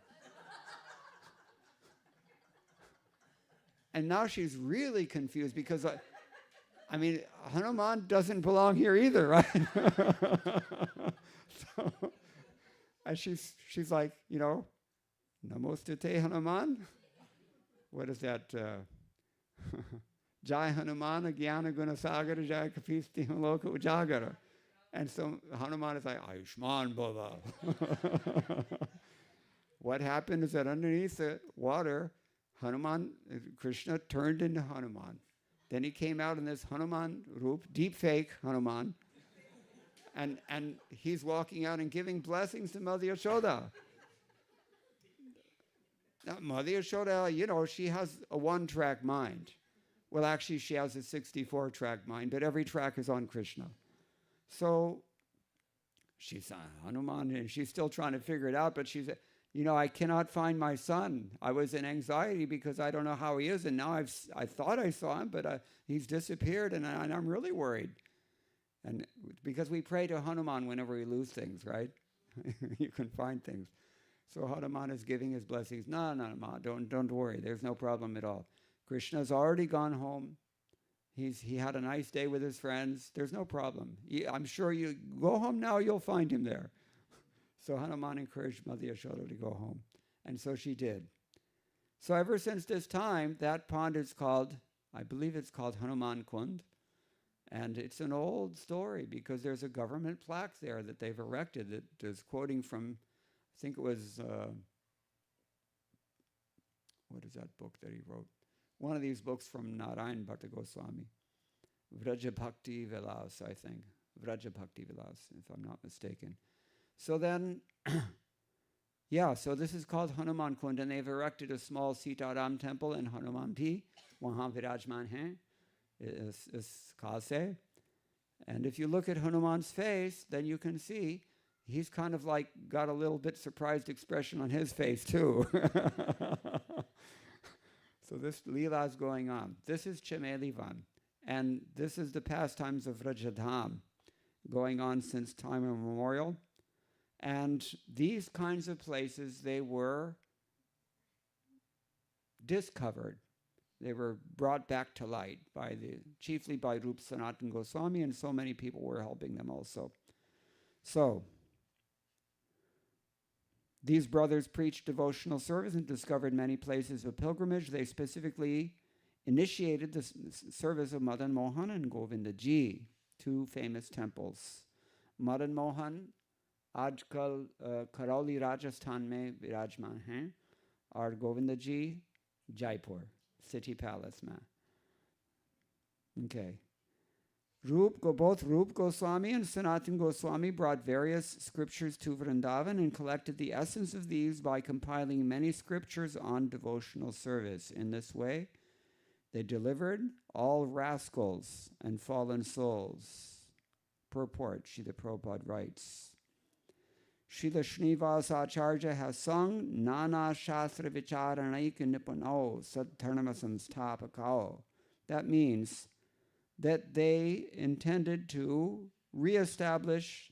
And now she's really confused because, Hanuman doesn't belong here either, right? And she's like, Namostate Hanuman? What is that? Jai Hanumana Gyana Gunasagara Jai Kapisti Loka Ujagara. And so Hanuman is like, Ayushman Bhava. What happened is that underneath the water, Krishna turned into Hanuman. Then he came out in this Hanuman roop, deep fake Hanuman, and he's walking out and giving blessings to Mother Yashoda. Now, Mother Yashoda, she has a one-track mind. Well, actually, she has a 64-track mind, but every track is on Krishna. So she's on Hanuman, and she's still trying to figure it out, but she's, I cannot find my son. I was in anxiety because I don't know how he is, and now I thought I saw him, but he's disappeared, and I'm really worried. And because we pray to Hanuman whenever we lose things, right? You can find things. So Hanuman is giving his blessings. No, Ma, don't worry. There's no problem at all. Krishna's already gone home. He had a nice day with his friends. There's no problem. I'm sure you go home now, you'll find him there. So Hanuman encouraged Mother Yashoda to go home. And so she did. So ever since this time, that pond is called, I believe it's called Hanuman Kund. And it's an old story because there's a government plaque there that they've erected that is quoting from, I think it was, what is that book that he wrote? One of these books from Narayan Bhatta Goswami. Vraja Bhakti Vilas, I think. Vraja Bhakti Vilas, if I'm not mistaken. So then, so this is called Hanuman Kund, and they've erected a small Sitaram temple in Hanuman Pi, wahan virajman hain, is Kase. And if you look at Hanuman's face, then you can see he's kind of like got a little bit surprised expression on his face too. So this Leela is going on. This is Chamelivan, and this is the pastimes of Rajadham, going on since time immemorial. And these kinds of places, they were discovered. They were brought back to light chiefly by Rup Sanatan Goswami, and so many people were helping them also. So, these brothers preached devotional service and discovered many places of pilgrimage. They specifically initiated the service of Madan Mohan and Govinda Ji, two famous temples. Madan Mohan, आजकल करौली राजस्थान में विराजमान हैं, और गोविंद जी Jaipur, City Palace में. Okay. Both Rup Goswami and Sanatan Goswami brought various scriptures to Vrindavan and collected the essence of these by compiling many scriptures on devotional service. In this way, they delivered all rascals and fallen souls. Purport, Srila Prabhupada writes, Srila Srinivas Acharya has sung Nana Shastra Vicharanaik Nipano Sadharma Samstapakao. That means that they intended to reestablish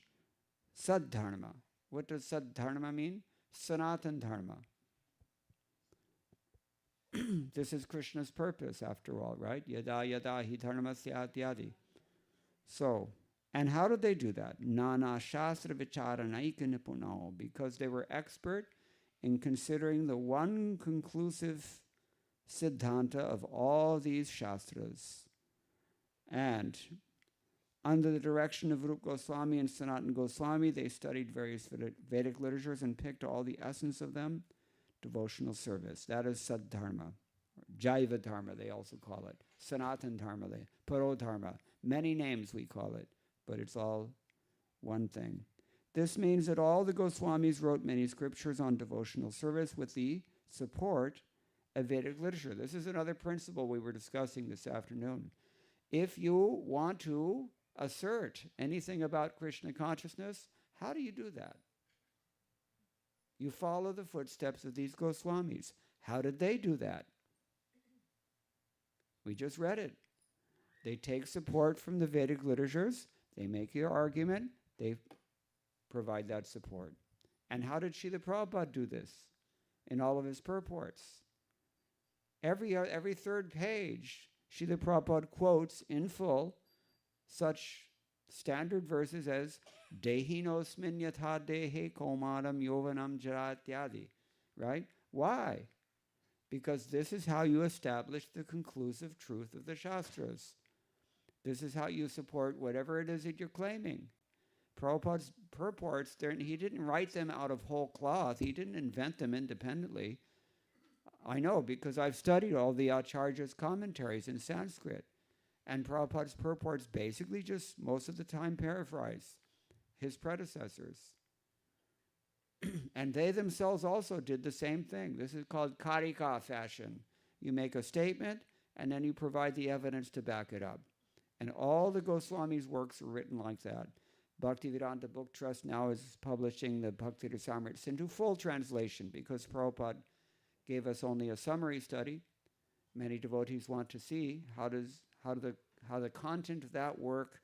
Sadharma. What does Sadharma mean? Sanatan Dharma. This is Krishna's purpose, after all, right? Yada yada hi dharma syat. So, and how did they do that? Nana Shastra Vicharanaika Nipunao, because they were expert in considering the one conclusive siddhanta of all these shastras. And under the direction of Rup Goswami and Sanatan Goswami, they studied various Vedic literatures and picked all the essence of them. Devotional service. That is Saddharma. Jaiva Dharma, they also call it. Sanatan Dharma, Paro Dharma. Many names we call it, but it's all one thing. This means that all the Goswamis wrote many scriptures on devotional service with the support of Vedic literature. This is another principle we were discussing this afternoon. If you want to assert anything about Krishna consciousness, how do you do that? You follow the footsteps of these Goswamis. How did they do that? We just read it. They take support from the Vedic literatures, they make your argument, they provide that support. And how did Srila Prabhupada do this in all of his purports? Every third page, Srila Prabhupada quotes in full such standard verses as Dehinosmin yatha dehe komaram yovanam jaratyadi, right? Why? Because this is how you establish the conclusive truth of the Shastras. This is how you support whatever it is that you're claiming. Prabhupada's purports, he didn't write them out of whole cloth. He didn't invent them independently. I know because I've studied all the Acharya's commentaries in Sanskrit. And Prabhupada's purports basically just most of the time paraphrase his predecessors. And they themselves also did the same thing. This is called karika fashion. You make a statement and then you provide the evidence to back it up. And all the Goswami's works are written like that. Bhaktivedanta Book Trust now is publishing the Bhakti Rasamrita Sindhu full translation because Prabhupada gave us only a summary study. Many devotees want to see how the content of that work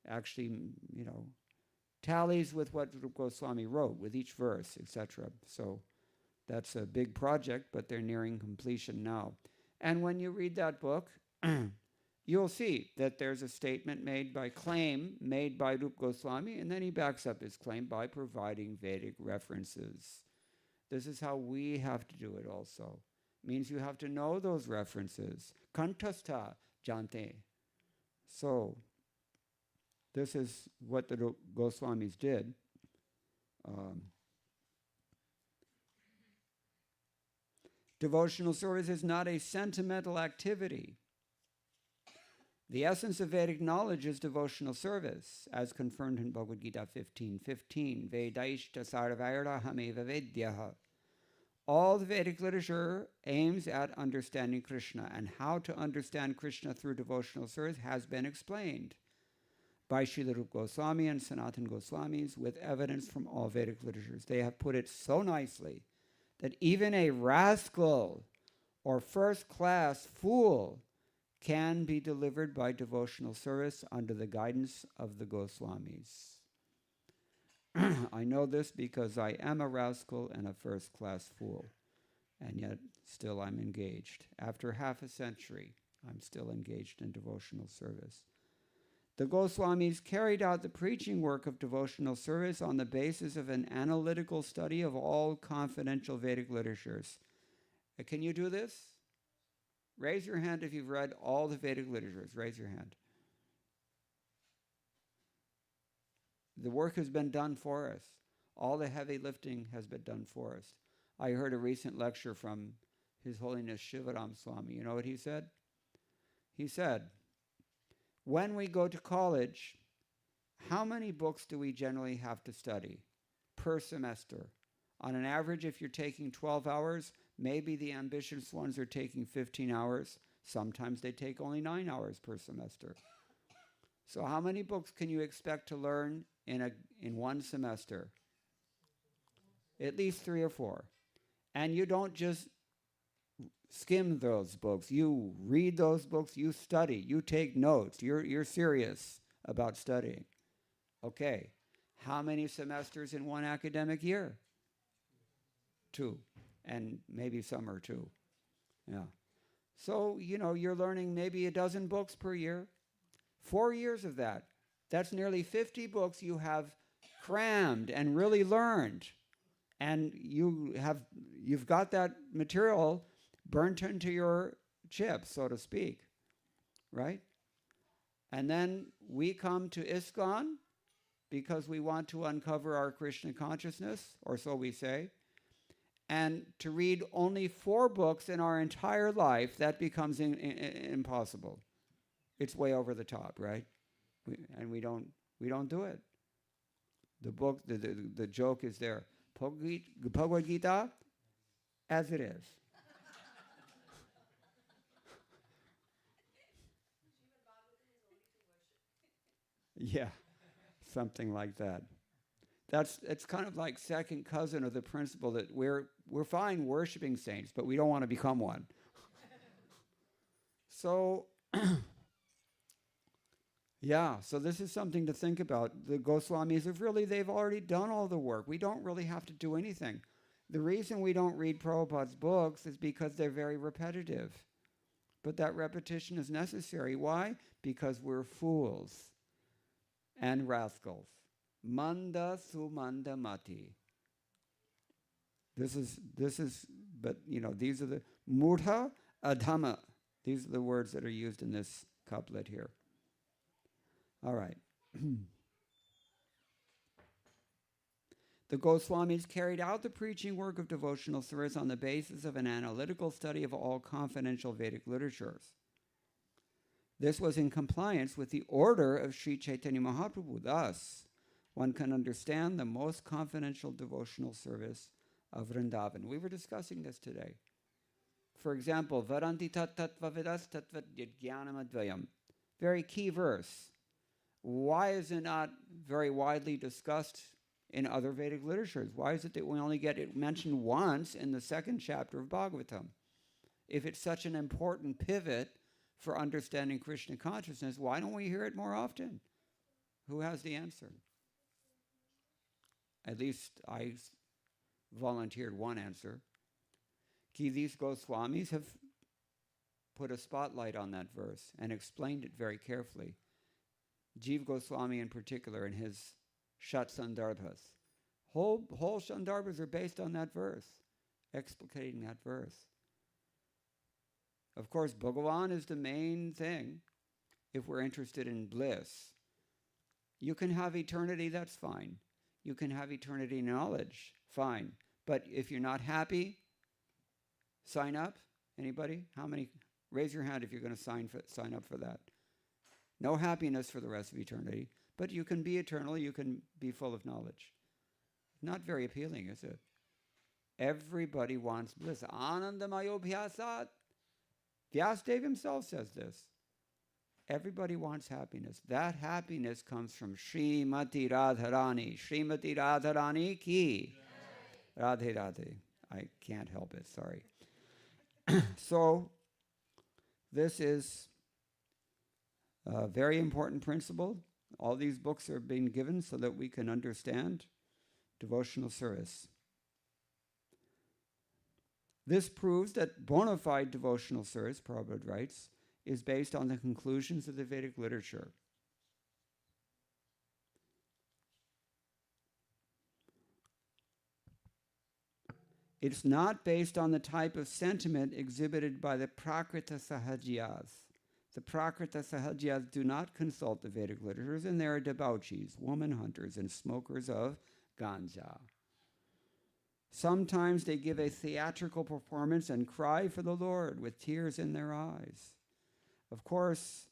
actually, tallies with what Rupa Goswami wrote, with each verse, etc. So that's a big project, but they're nearing completion now. And when you read that book, you'll see that there's a statement claim made by Rupa Goswami, and then he backs up his claim by providing Vedic references. This is how we have to do it also. It means you have to know those references. Kantastha jante. So, this is what the Goswamis did. Devotional service is not a sentimental activity. The essence of Vedic knowledge is devotional service, as confirmed in Bhagavad Gita 15:15. Vedaishta sarvaira hameva vedyaha. All the Vedic literature aims at understanding Krishna, and how to understand Krishna through devotional service has been explained by Srila Rupa Goswami and Sanatana Goswamis with evidence from all Vedic literatures. They have put it so nicely that even a rascal or first-class fool can be delivered by devotional service under the guidance of the Goswamis. I know this because I am a rascal and a first-class fool, and yet still I'm engaged. After half a century, I'm still engaged in devotional service. The Goswamis carried out the preaching work of devotional service on the basis of an analytical study of all confidential Vedic literatures. Can you do this? Raise your hand if you've read all the Vedic literatures. Raise your hand. The work has been done for us. All the heavy lifting has been done for us. I heard a recent lecture from His Holiness Shivaram Swami. You know what he said? He said, when we go to college, how many books do we generally have to study per semester? On an average, if you're taking 12 hours, maybe the ambitious ones are taking 15 hours. Sometimes they take only 9 hours per semester. So how many books can you expect to learn in one semester? At least 3 or 4. And you don't just skim those books. You read those books, you study, you take notes. You're serious about studying. Okay. How many semesters in one academic year? 2. And maybe some are 2. Yeah. So, you're learning maybe a dozen books per year. 4 years of that. That's nearly 50 books you have crammed and really learned. And you've got that material burnt into your chip, so to speak. Right? And then we come to ISKCON because we want to uncover our Krishna consciousness, or so we say. And to read only 4 books in our entire life, that becomes impossible. It's way over the top, right? We don't do it. The joke is there. Bhagavad Gita, as it is. Yeah, something like that. It's kind of like second cousin of the principle that we're fine worshiping saints, but we don't want to become one. So, yeah, so this is something to think about. The Goswamis they've already done all the work. We don't really have to do anything. The reason we don't read Prabhupada's books is because they're very repetitive. But that repetition is necessary. Why? Because we're fools and rascals. Manda sumanda mati. This is, but these are the murtha adhama. These are the words that are used in this couplet here. All right. The Goswamis carried out the preaching work of devotional service on the basis of an analytical study of all confidential Vedic literatures. This was in compliance with the order of Sri Chaitanya Mahaprabhu. Thus, one can understand the most confidential devotional service of Vrindavan. We were discussing this today. For example, Varanti tat tattva vidas tattva jnanam advayam. Very key verse. Why is it not very widely discussed in other Vedic literatures? Why is it that we only get it mentioned once in the second chapter of Bhagavatam? If it's such an important pivot for understanding Krishna consciousness, why don't we hear it more often? Who has the answer? At least I volunteered one answer. These Goswamis have put a spotlight on that verse and explained it very carefully. Jiva Goswami in particular in his Shat Sandarbhas. Whole Sandarbhas are based on that verse, explicating that verse. Of course, Bhagavan is the main thing if we're interested in bliss. You can have eternity, that's fine. You can have eternity knowledge, fine. But if you're not happy, sign up. Anybody? How many? Raise your hand if you're going to sign up for that. No happiness for the rest of eternity, but you can be eternal, you can be full of knowledge. Not very appealing, is it? Everybody wants bliss. Anandamayo bhyasat. Vyasadeva himself says this. Everybody wants happiness. That happiness comes from Srimati Radharani. Srimati Radharani ki. Radhe Radhe. I can't help it, sorry. So, this is a very important principle. All these books are being given so that we can understand devotional service. This proves that bona fide devotional service, Prabhupada writes, is based on the conclusions of the Vedic literature. It's not based on the type of sentiment exhibited by the Prakrita Sahajiyas. The Prakrita Sahajiyas do not consult the Vedic literatures, and they are debauchees, woman hunters, and smokers of ganja. Sometimes they give a theatrical performance and cry for the Lord with tears in their eyes. Of course,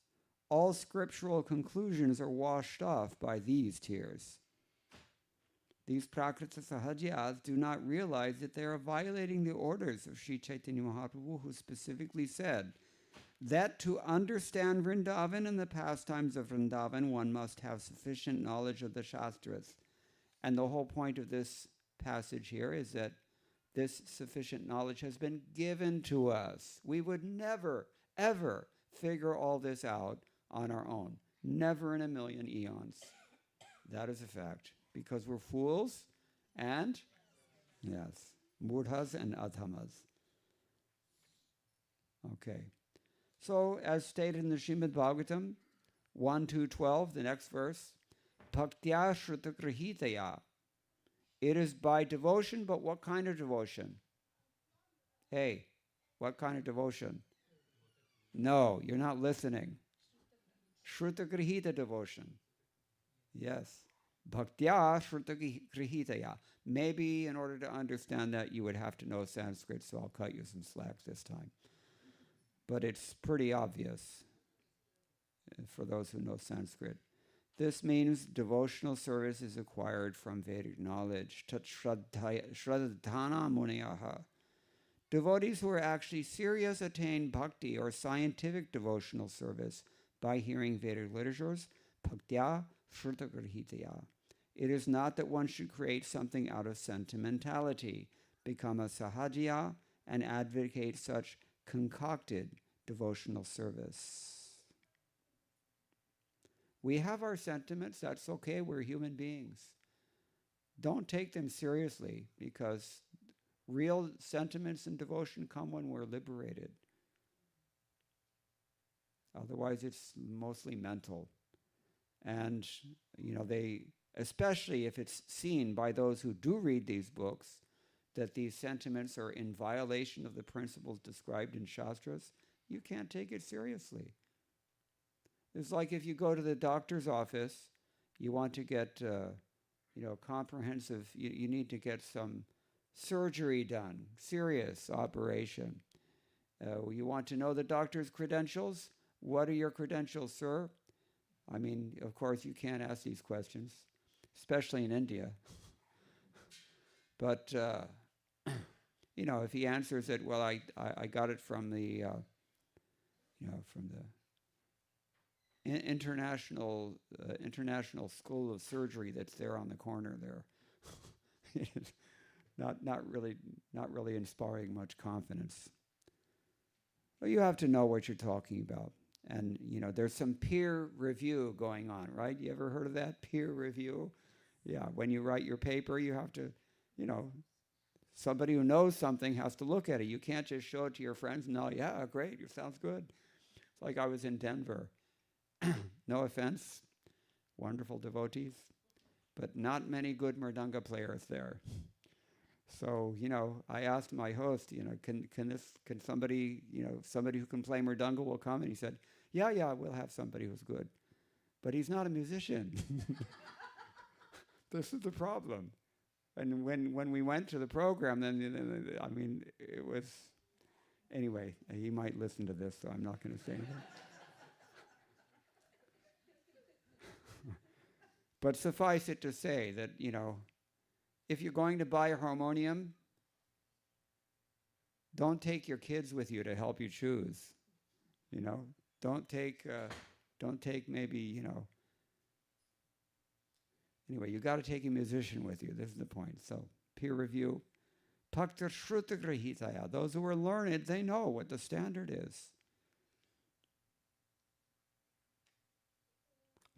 all scriptural conclusions are washed off by these tears. These Prakrita Sahajiyas do not realize that they are violating the orders of Sri Chaitanya Mahaprabhu, who specifically said that to understand Vrindavan and the pastimes of Vrindavan, one must have sufficient knowledge of the Shastras. And the whole point of this passage here is that this sufficient knowledge has been given to us. We would never, ever figure all this out on our own. Never in a million eons. That is a fact. Because we're fools and, yes, murthas and adhamas. Okay. So, as stated in the Srimad Bhagavatam, 1-12, the next verse, bhaktya shrutagrahitaya. It is by devotion, but what kind of devotion? Hey, what kind of devotion? No, you're not listening. Shrutagrahita devotion. Yes. Bhaktya shrutagrahitaya. Maybe in order to understand that, you would have to know Sanskrit, so I'll cut you some slack this time. But it's pretty obvious for those who know Sanskrit. This means devotional service is acquired from Vedic knowledge. Tat shraddhana munayaha. Devotees who are actually serious attain bhakti or scientific devotional service by hearing Vedic literatures. Bhaktya shrutagrahitaya. It is not that one should create something out of sentimentality, become a sahajiya, and advocate such concocted devotional service. We have our sentiments, that's okay, we're human beings. Don't take them seriously, because real sentiments and devotion come when we're liberated. Otherwise, it's mostly mental. And, they, especially if it's seen by those who do read these books, that these sentiments are in violation of the principles described in Shastras, you can't take it seriously. It's like if you go to the doctor's office, you want to get, comprehensive, you need to get some surgery done, serious operation. You want to know the doctor's credentials? What are your credentials, sir? I mean, of course, you can't ask these questions, especially in India. But, if he answers it, well, I got it from the, international school of surgery that's there on the corner there. not really inspiring much confidence. Well, you have to know what you're talking about. And, there's some peer review going on, right? You ever heard of that? Peer review? Yeah, when you write your paper, you have to, somebody who knows something has to look at it. You can't just show it to your friends and, oh, yeah, great, it sounds good. It's like I was in Denver. No offense, wonderful devotees, but not many good mridanga players there. So, I asked my host, can somebody, somebody who can play mridanga will come? And he said, yeah, we'll have somebody who's good. But he's not a musician. This is the problem. And when we went to the program, then, it was, anyway, he might listen to this, so I'm not going to say anything. But suffice it to say that, if you're going to buy a harmonium, don't take your kids with you to help you choose. Don't take maybe, Anyway, you got to take a musician with you. This is the point. So, peer review. Bhakta Shruta Grahitaya. Those who are learned, they know what the standard is.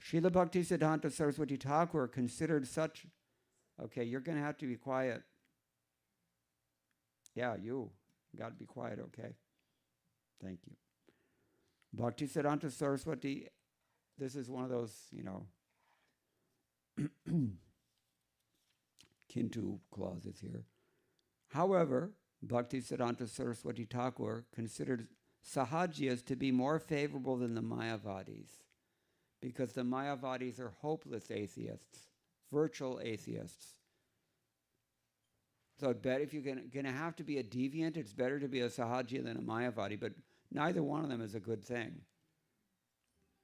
Srila Bhakti Siddhanta Saraswati Thakur considered such... Okay, you're going to have to be quiet. Yeah, you got to be quiet, okay? Thank you. Bhakti Siddhanta Saraswati, this is one of those, Kintu clauses here. However, Bhakti Siddhanta Saraswati Thakur considered Sahajiyas to be more favorable than the Mayavadis, because the Mayavadis are hopeless atheists, virtual atheists. So if you're going to have to be a deviant, it's better to be a Sahajiya than a Mayavadi, but neither one of them is a good thing.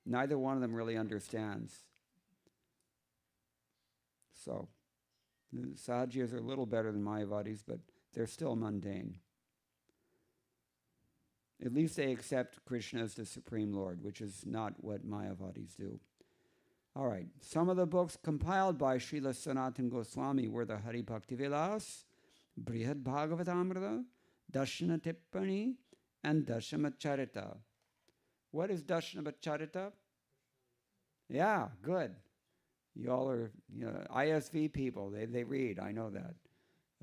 Neither one of them really understands. So, the Sahajiyas are a little better than Mayavadis, but they're still mundane. At least they accept Krishna as the Supreme Lord, which is not what Mayavadis do. All right, some of the books compiled by Srila Sanatana Goswami were the Hari Bhakti Vilas, Brihad Bhagavatamrita, Dashna Tippani, and Dashamacharita. What is Dashamacharita? Yeah, good. You all are, ISV people, they read, I know that.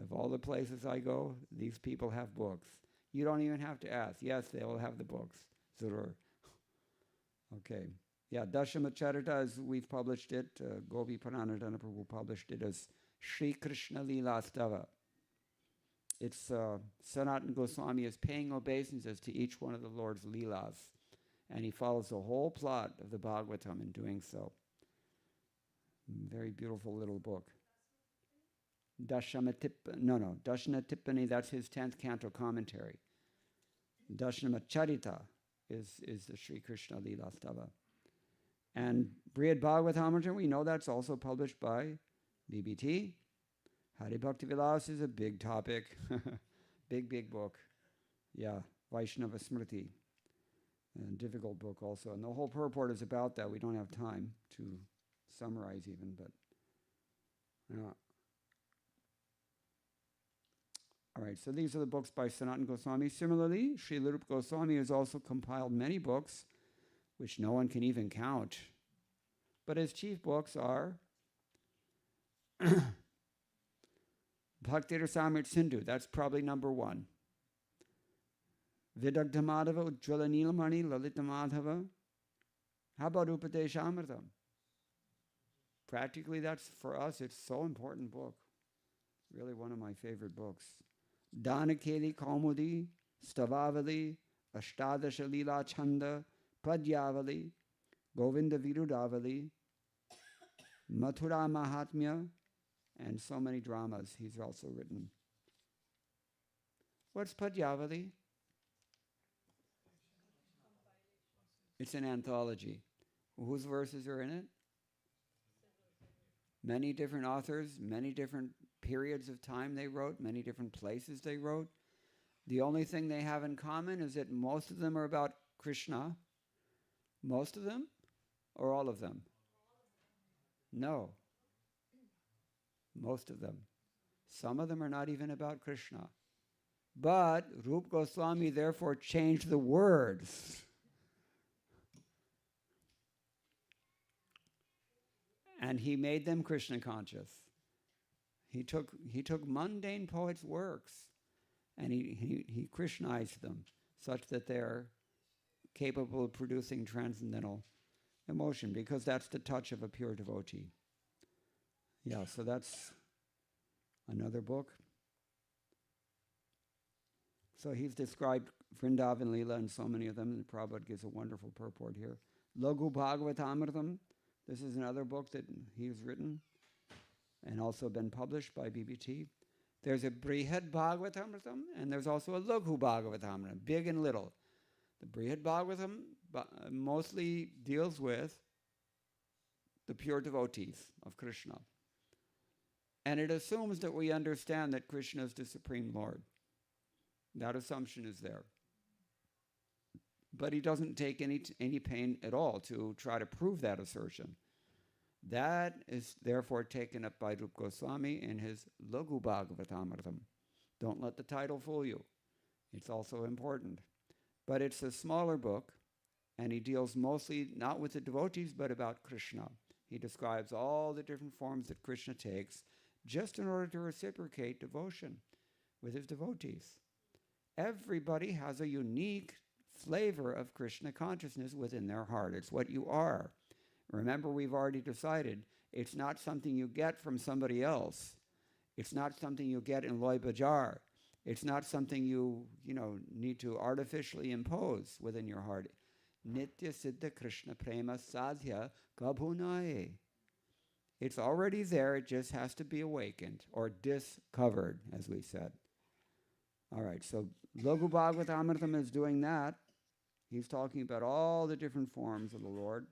Of all the places I go, these people have books. You don't even have to ask. Yes, they will have the books. Zurur. Okay. Yeah, Dashamacharita, as we've published it, Gopi Pranadana Prabhu published it as Sri Krishna Leela Stava. It's Sanatana Goswami is paying obeisances to each one of the Lord's Leelas, and he follows the whole plot of the Bhagavatam in doing so. Very beautiful little book. Dashna Tippani, that's his 10th canto commentary. Dashamacharita is the Sri Krishna Leela Stava. And Brihad Bhagavatamrita, we know that's also published by BBT. Hari Bhakti Vilas is a big topic. big book. Yeah, Vaishnava Smriti. A difficult book also. And the whole purport is about that. We don't have time to summarize even, but... All right, so these are the books by Sanatana Goswami. Similarly, Srila Rupa Goswami has also compiled many books, which no one can even count. But his chief books are Bhakti Rasamrit Sindhu, that's probably number one. Vidagdha Madhava, Ujjvala Nilamani, Lalita Madhava. How about Upadeshamritam? Practically, that's, for us, it's so important book. really one of my favorite books. Danakeli Kaumudi, Stavavali, Ashtadasha Lila Chanda, Padyavali, Govinda Virudavali, Mathura Mahatmya, and so many dramas he's also written. What's Padyavali? It's an anthology. Whose verses are in it? Many different authors, many different periods of time they wrote, many different places they wrote. The only thing they have in common is that most of them are about Krishna. Most of them? Or all of them? No. Most of them. Some of them are not even about Krishna. But Rup Goswami therefore changed the words. And he made them Krishna conscious. He took mundane poets' works and he Krishnized them such that they're capable of producing transcendental emotion, because that's the touch of a pure devotee. Yeah, so that's another book. So he's described Vrindavan Leela and so many of them, and Prabhupada gives a wonderful purport here. Laghu Bhagavatamritam, this is another book that he's written and also been published by BBT. There's a Brihad Bhagavatamritam, and there's also a Laghu Bhagavatamritam, big and little. The Brihad Bhagavatam mostly deals with the pure devotees of Krishna. And it assumes that we understand that Krishna is the Supreme Lord. That assumption is there. But he doesn't take any pain at all to try to prove that assertion. That is therefore taken up by Rupa Goswami in his Laghu Bhagavatamritam. Don't let the title fool you. It's also important. But it's a smaller book, and he deals mostly not with the devotees, but about Krishna. He describes all the different forms that Krishna takes just in order to reciprocate devotion with his devotees. Everybody has a unique flavor of Krishna consciousness within their heart. It's what you are. Remember, we've already decided it's not something you get from somebody else. It's not something you get in Loy Bajar. It's not something you need to artificially impose within your heart. Nitya Siddha Krishna Prema Sadhya Kabhunaye. It's already there, it just has to be awakened or discovered, as we said. All right, so Laghu Bhagavatamritam is doing that. He's talking about all the different forms of the Lord.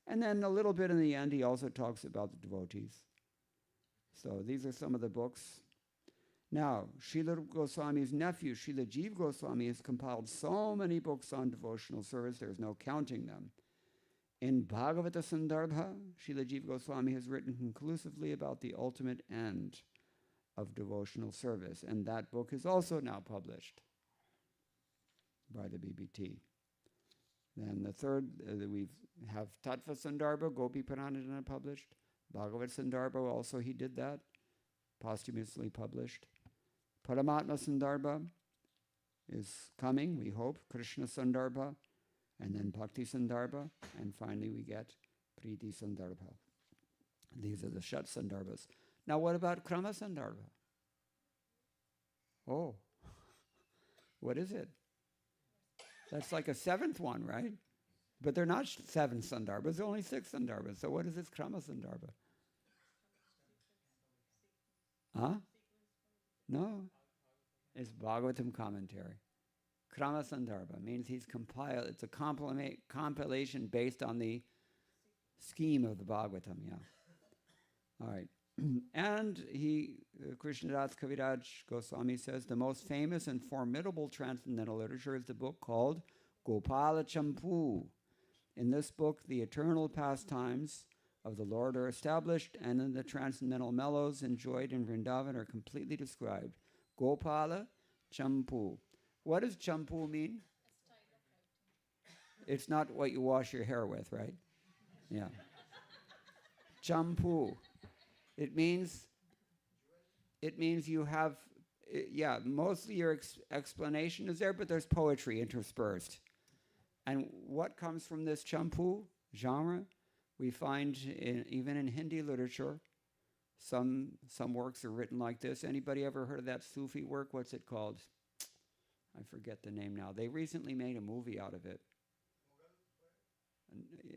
And then a little bit in the end, he also talks about the devotees. So these are some of the books. Now, Srila Rupa Goswami's nephew, Srila Jiva Goswami, has compiled so many books on devotional service, there's no counting them. In Bhagavata Sandarbha, Srila Jiva Goswami has written conclusively about the ultimate end of devotional service, and that book is also now published by the BBT. Then the third, we have Tattva Sandarbha, Gopi Pranadana published. Bhagavat Sandarbha, also he did that, posthumously published. Paramatma Sandarbha is coming, we hope. Krishna Sandarbha, and then Bhakti Sandarbha, and finally we get Priti Sandarbha. These are the Shat Sandarbhas. Now what about Krama Sandarbha? Oh, what is it? That's like a seventh one, right? But they're not 7 Sandarbhas, there are only 6 Sandarbhas. So what is this Krama Sandarbha? Huh? No. It's Bhagavatam commentary. Krama Sandarbha means it's a compilation based on the scheme of the Bhagavatam, yeah. All right. And Krishna Das Kaviraj Goswami says, the most famous and formidable transcendental literature is the book called Gopala Champu. In this book, the eternal pastimes of the Lord are established, and then the transcendental mellows enjoyed in Vrindavan are completely described. Gopala Champu. What does Champu mean? It's not what you wash your hair with, right? Yeah. Champu. It means you have, mostly your explanation is there, but there's poetry interspersed. And what comes from this Champu genre? We find even in Hindi literature, Some works are written like this. Anybody ever heard of that Sufi work? What's it called? I forget the name now. They recently made a movie out of it.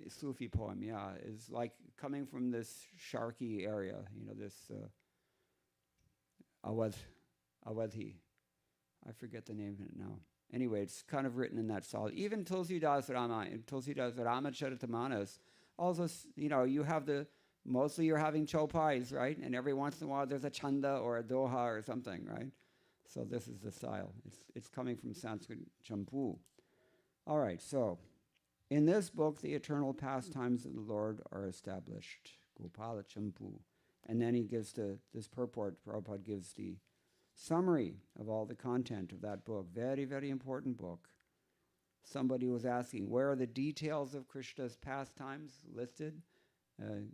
A Sufi poem, yeah, is like coming from this Sharqi area, this Awadhi. I forget the name of it now. Anyway, it's kind of written in that style. Even Tulsidas Ramacharita also, you have mostly you're having chopais, right? And every once in a while there's a chanda or a doha or something, right? So this is the style. It's coming from Sanskrit champu. All right, so in this book, the eternal pastimes of the Lord are established. Gopala champu. And then he gives this purport. Prabhupada gives the summary of all the content of that book. Very, very important book. Somebody was asking, where are the details of Krishna's pastimes listed?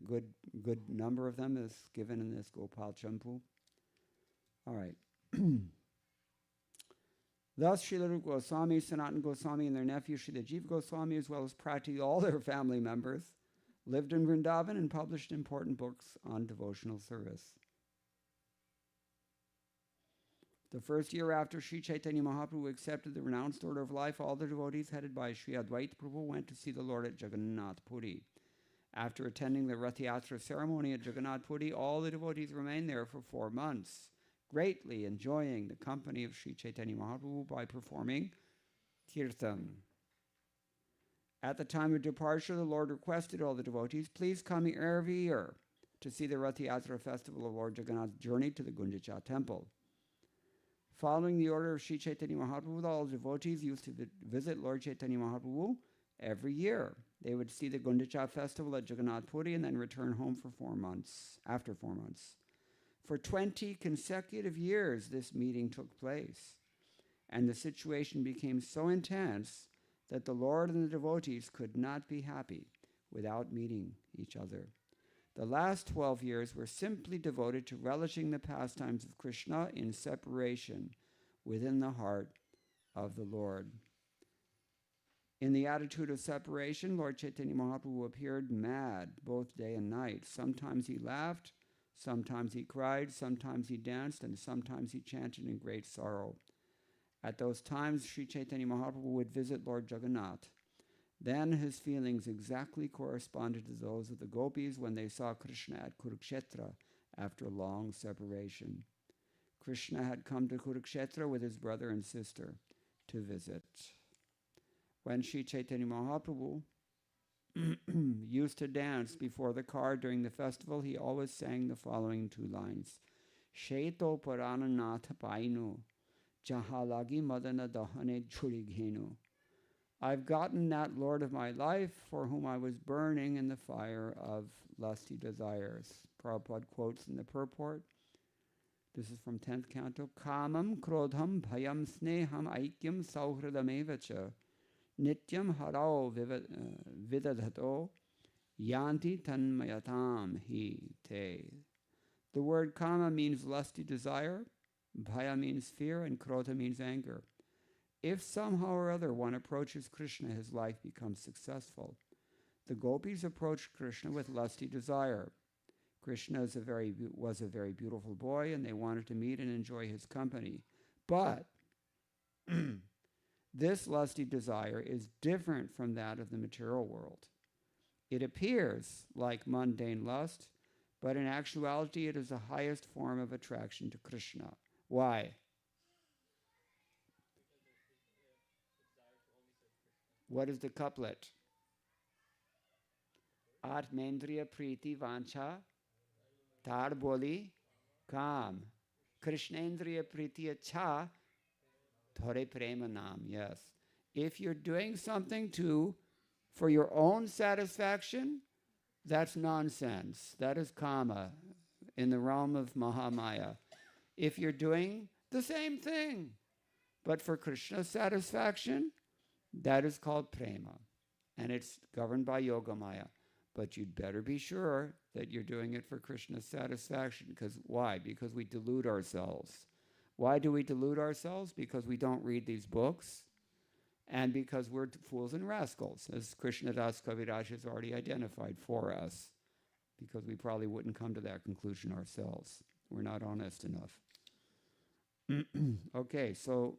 Good number of them is given in this Gopal Champu. All right. Thus, Srila Rupa Goswami, Sanatana Goswami, and their nephew Srila Jiva Goswami, as well as practically all their family members, lived in Vrindavan and published important books on devotional service. The first year after Sri Chaitanya Mahaprabhu accepted the renounced order of life, all the devotees headed by Sri Advaita Prabhu went to see the Lord at Jagannath Puri. After attending the Rath Yatra ceremony at Jagannath Puri, all the devotees remained there for 4 months, greatly enjoying the company of Sri Chaitanya Mahaprabhu by performing kirtan. At the time of departure, the Lord requested all the devotees, please come every year to see the Rath Yatra festival of Lord Jagannath's journey to the Gundicha temple. Following the order of Sri Chaitanya Mahaprabhu, all devotees used to visit Lord Chaitanya Mahaprabhu every year. They would see the Gundicha festival at Jagannath Puri and then return home for 4 months, after 4 months. For 20 consecutive years, this meeting took place, and the situation became so intense that the Lord and the devotees could not be happy without meeting each other. The last 12 years were simply devoted to relishing the pastimes of Krishna in separation within the heart of the Lord. In the attitude of separation, Lord Chaitanya Mahaprabhu appeared mad both day and night. Sometimes he laughed, sometimes he cried, sometimes he danced, and sometimes he chanted in great sorrow. At those times, Sri Chaitanya Mahaprabhu would visit Lord Jagannath. Then his feelings exactly corresponded to those of the gopis when they saw Krishna at Kurukshetra after a long separation. Krishna had come to Kurukshetra with his brother and sister to visit. When Sri Chaitanya Mahaprabhu used to dance before the car during the festival, he always sang the following 2 lines. Sheto Parananatha Painu, Jahalagi Madana Dahane Churighenu. I've gotten that Lord of my life for whom I was burning in the fire of lusty desires. Prabhupada quotes in the purport. This is from 10th canto. Kamam krodham bhayam sneham aikyam sauhridamevacha nityam harao vidadhato yanti tanmayatam hi te. The word kama means lusty desire, bhaya means fear, and krodha means anger. If somehow or other one approaches Krishna, his life becomes successful. The gopis approached Krishna with lusty desire. Krishna was a very beautiful boy, and they wanted to meet and enjoy his company. But this lusty desire is different from that of the material world. It appears like mundane lust, but in actuality it is the highest form of attraction to Krishna. Why? What is the couplet? Atmendriya priti vancha tar boli kam. Krishnendriya priti acha thore prema nam. Yes. If you're doing something for your own satisfaction, that's nonsense. That is kama in the realm of Mahamaya. If you're doing the same thing, but for Krishna's satisfaction, that is called prema, and it's governed by Yogamaya. But you'd better be sure that you're doing it for Krishna's satisfaction. Because why? Because we delude ourselves. Why do we delude ourselves? Because we don't read these books, and because we're fools and rascals, as Krishna Das Kaviraj has already identified for us. because we probably wouldn't come to that conclusion ourselves. We're not honest enough. Okay, so,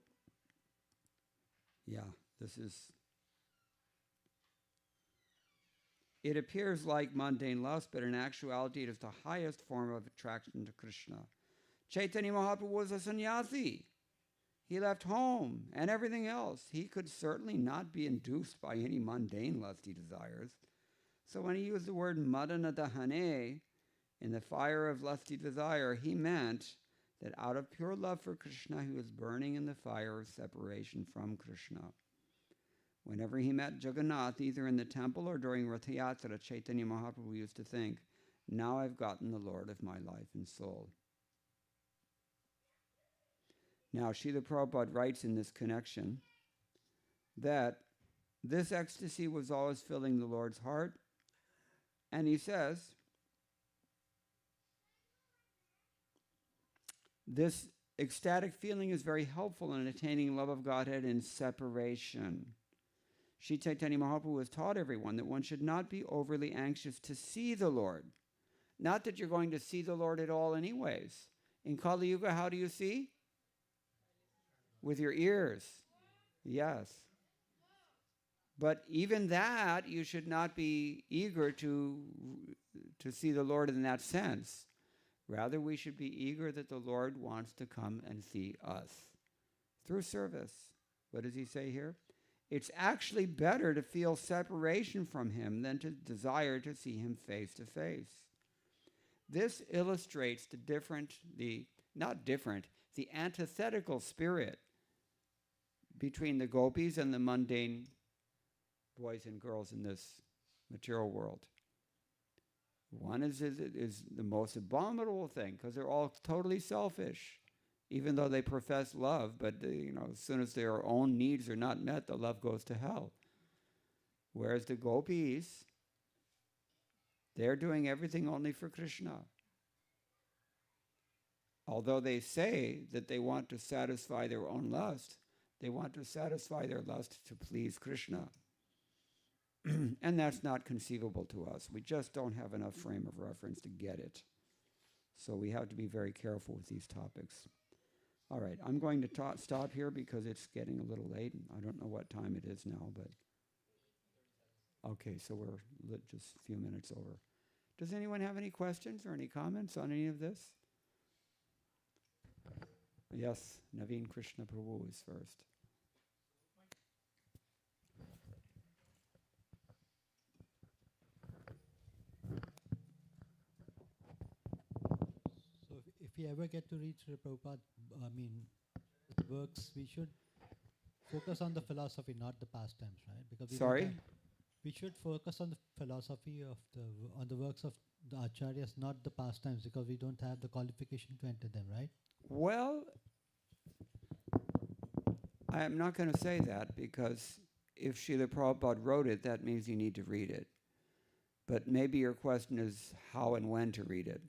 yeah, this is... It appears like mundane lust, but in actuality it is the highest form of attraction to Krishna. Chaitanya Mahaprabhu was a sannyasi. He left home and everything else. He could certainly not be induced by any mundane lusty desires. So when he used the word madana dahane, in the fire of lusty desire, he meant that out of pure love for Krishna, he was burning in the fire of separation from Krishna. Whenever he met Jagannath, either in the temple or during Rath Yatra, Chaitanya Mahaprabhu used to think, now I've gotten the Lord of my life and soul. Now, Srila Prabhupada writes in this connection that this ecstasy was always filling the Lord's heart, and he says, this ecstatic feeling is very helpful in attaining love of Godhead in separation. Sri Chaitanya Mahaprabhu has taught everyone that one should not be overly anxious to see the Lord. Not that you're going to see the Lord at all anyways. In Kali Yuga, how do you see? With your ears. Yes. But even that, you should not be eager to see the Lord in that sense. Rather, we should be eager that the Lord wants to come and see us through service. What does he say here? It's actually better to feel separation from him than to desire to see him face to face. This illustrates the antithetical spirit between the gopis and the mundane boys and girls in this material world. One is the most abominable thing because they're all totally selfish, even though they profess love, but as soon as their own needs are not met, the love goes to hell. Whereas the gopis, they're doing everything only for Krishna. Although they say that they want to satisfy their own lust, they want to satisfy their lust to please Krishna. And that's not conceivable to us. We just don't have enough frame of reference to get it. So we have to be very careful with these topics. All right, I'm going to stop here because it's getting a little late. I don't know what time it is now, but... Okay, so we're just a few minutes over. Does anyone have any questions or any comments on any of this? Yes, Naveen Krishna Prabhu is first. So if we ever get to reach Prabhupada, the works, we should focus on the philosophy, not the pastimes, right? Because we should focus on the philosophy of on the works of the acharyas, not the pastimes, because we don't have the qualification to enter them, right? Well, I'm not going to say that because if Srila Prabhupada wrote it, that means you need to read it. But maybe your question is how and when to read it.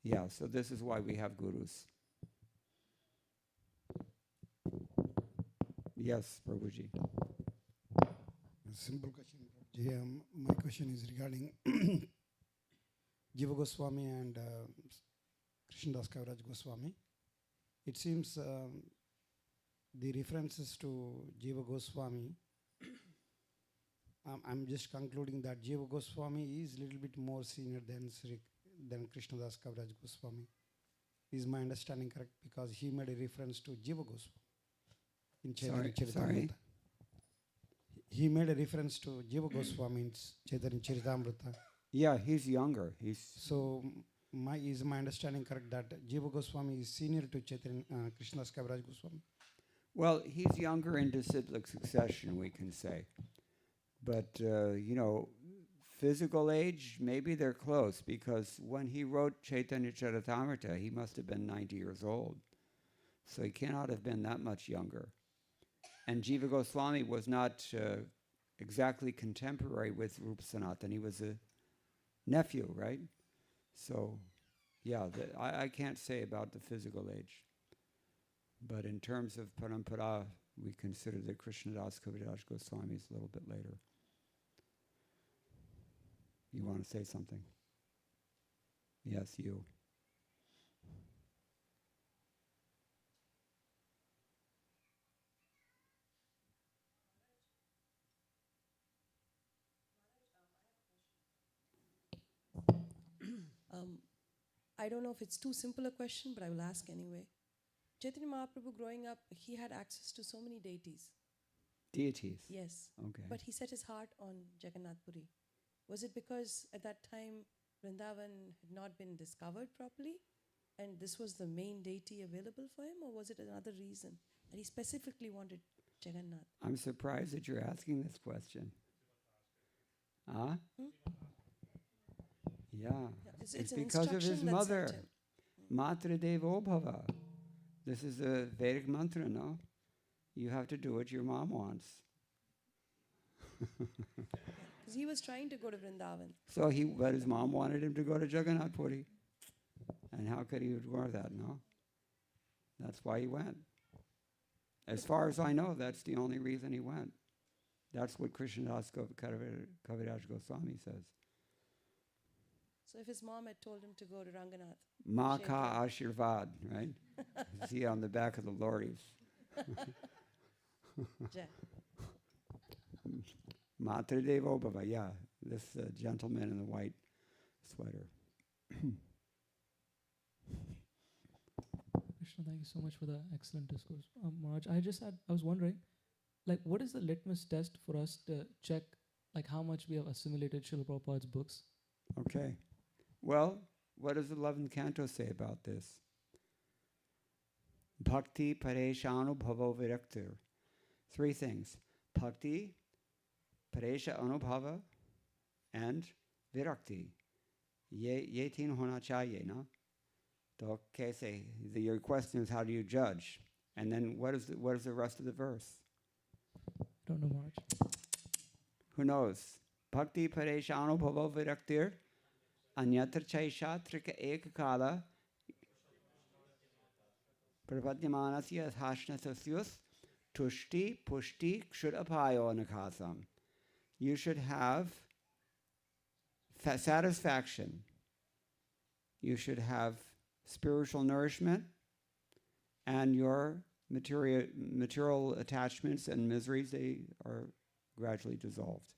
Yeah, so this is why we have gurus. Yes, Prabhuji. Simple question, Prabhuji. My question is regarding Jiva Goswami and Krishna Kaviraj Goswami. It seems the references to Jiva Goswami, I'm just concluding that Jiva Goswami is a little bit more senior than Krishna Kaviraj Goswami. Is my understanding correct? Because he made a reference to Jiva Goswami in Chaitanya Charitamrita. He made a reference to Jiva Goswami in Chaitanya Charitamrita. Yeah, he's younger. So is my understanding correct that Jiva Goswami is senior to Chaitanya Krishna Kaviraj Goswami? Well, he's younger in disciplic succession, we can say. But, physical age, maybe they're close, because when he wrote Chaitanya Charitamrita, he must have been 90 years old. So he cannot have been that much younger. And Jiva Goswami was not exactly contemporary with Rupa Sanatana. He was a nephew, right? So, yeah, I can't say about the physical age. But in terms of parampara, we consider that Krishna Kaviraj Goswami is a little bit later. You want to say something? Yes, you. I don't know if it's too simple a question, but I will ask anyway. Chaitanya Mahaprabhu growing up, he had access to so many deities. Deities. Yes. Okay. But he set his heart on Jagannath Puri. Was it because at that time Vrindavan had not been discovered properly and this was the main deity available for him, or was it another reason that he specifically wanted Jagannath? I'm surprised that you're asking this question. Huh? Yeah. It's an because of his instruction that mother. sent him. Matra Devo Bhava. This is a Vedic mantra, no? You have to do what your mom wants. Because he was trying to go to Vrindavan. But his mom wanted him to go to Jagannath Puri. And how could he ignore that, no? That's why he went. As far as I know, that's the only reason he went. That's what Krishna Kaviraj Goswami says. So if his mom had told him to go to Ranganath. Ma ka ashirvad, right? You see on the back of the lorries. Jai. Matra Devo Bhava, yeah. This gentleman in the white sweater. Krishna, thank you so much for the excellent discourse. Maharaj, I was wondering, like, what is the litmus test for us to check, like, how much we have assimilated Srila Prabhupada's books? Okay. Well, what does the 11th canto say about this? Bhakti pareshanu bhavo viraktir. 3 things. Bhakti, paresha anubhava, and virakti. Ye teen hona chahiye, no? So, kaise, your question is how do you judge? And then what is the rest of the verse? I don't know, Maharaj. Who knows? Bhakti paresha anubhavo viraktir. Anyatra chaisha trika ekakala pravadyamanasya hashnasasyus tushti pushti kshudapayo nakasam. You should have satisfaction. You should have spiritual nourishment, and your material attachments and miseries, they are gradually dissolved.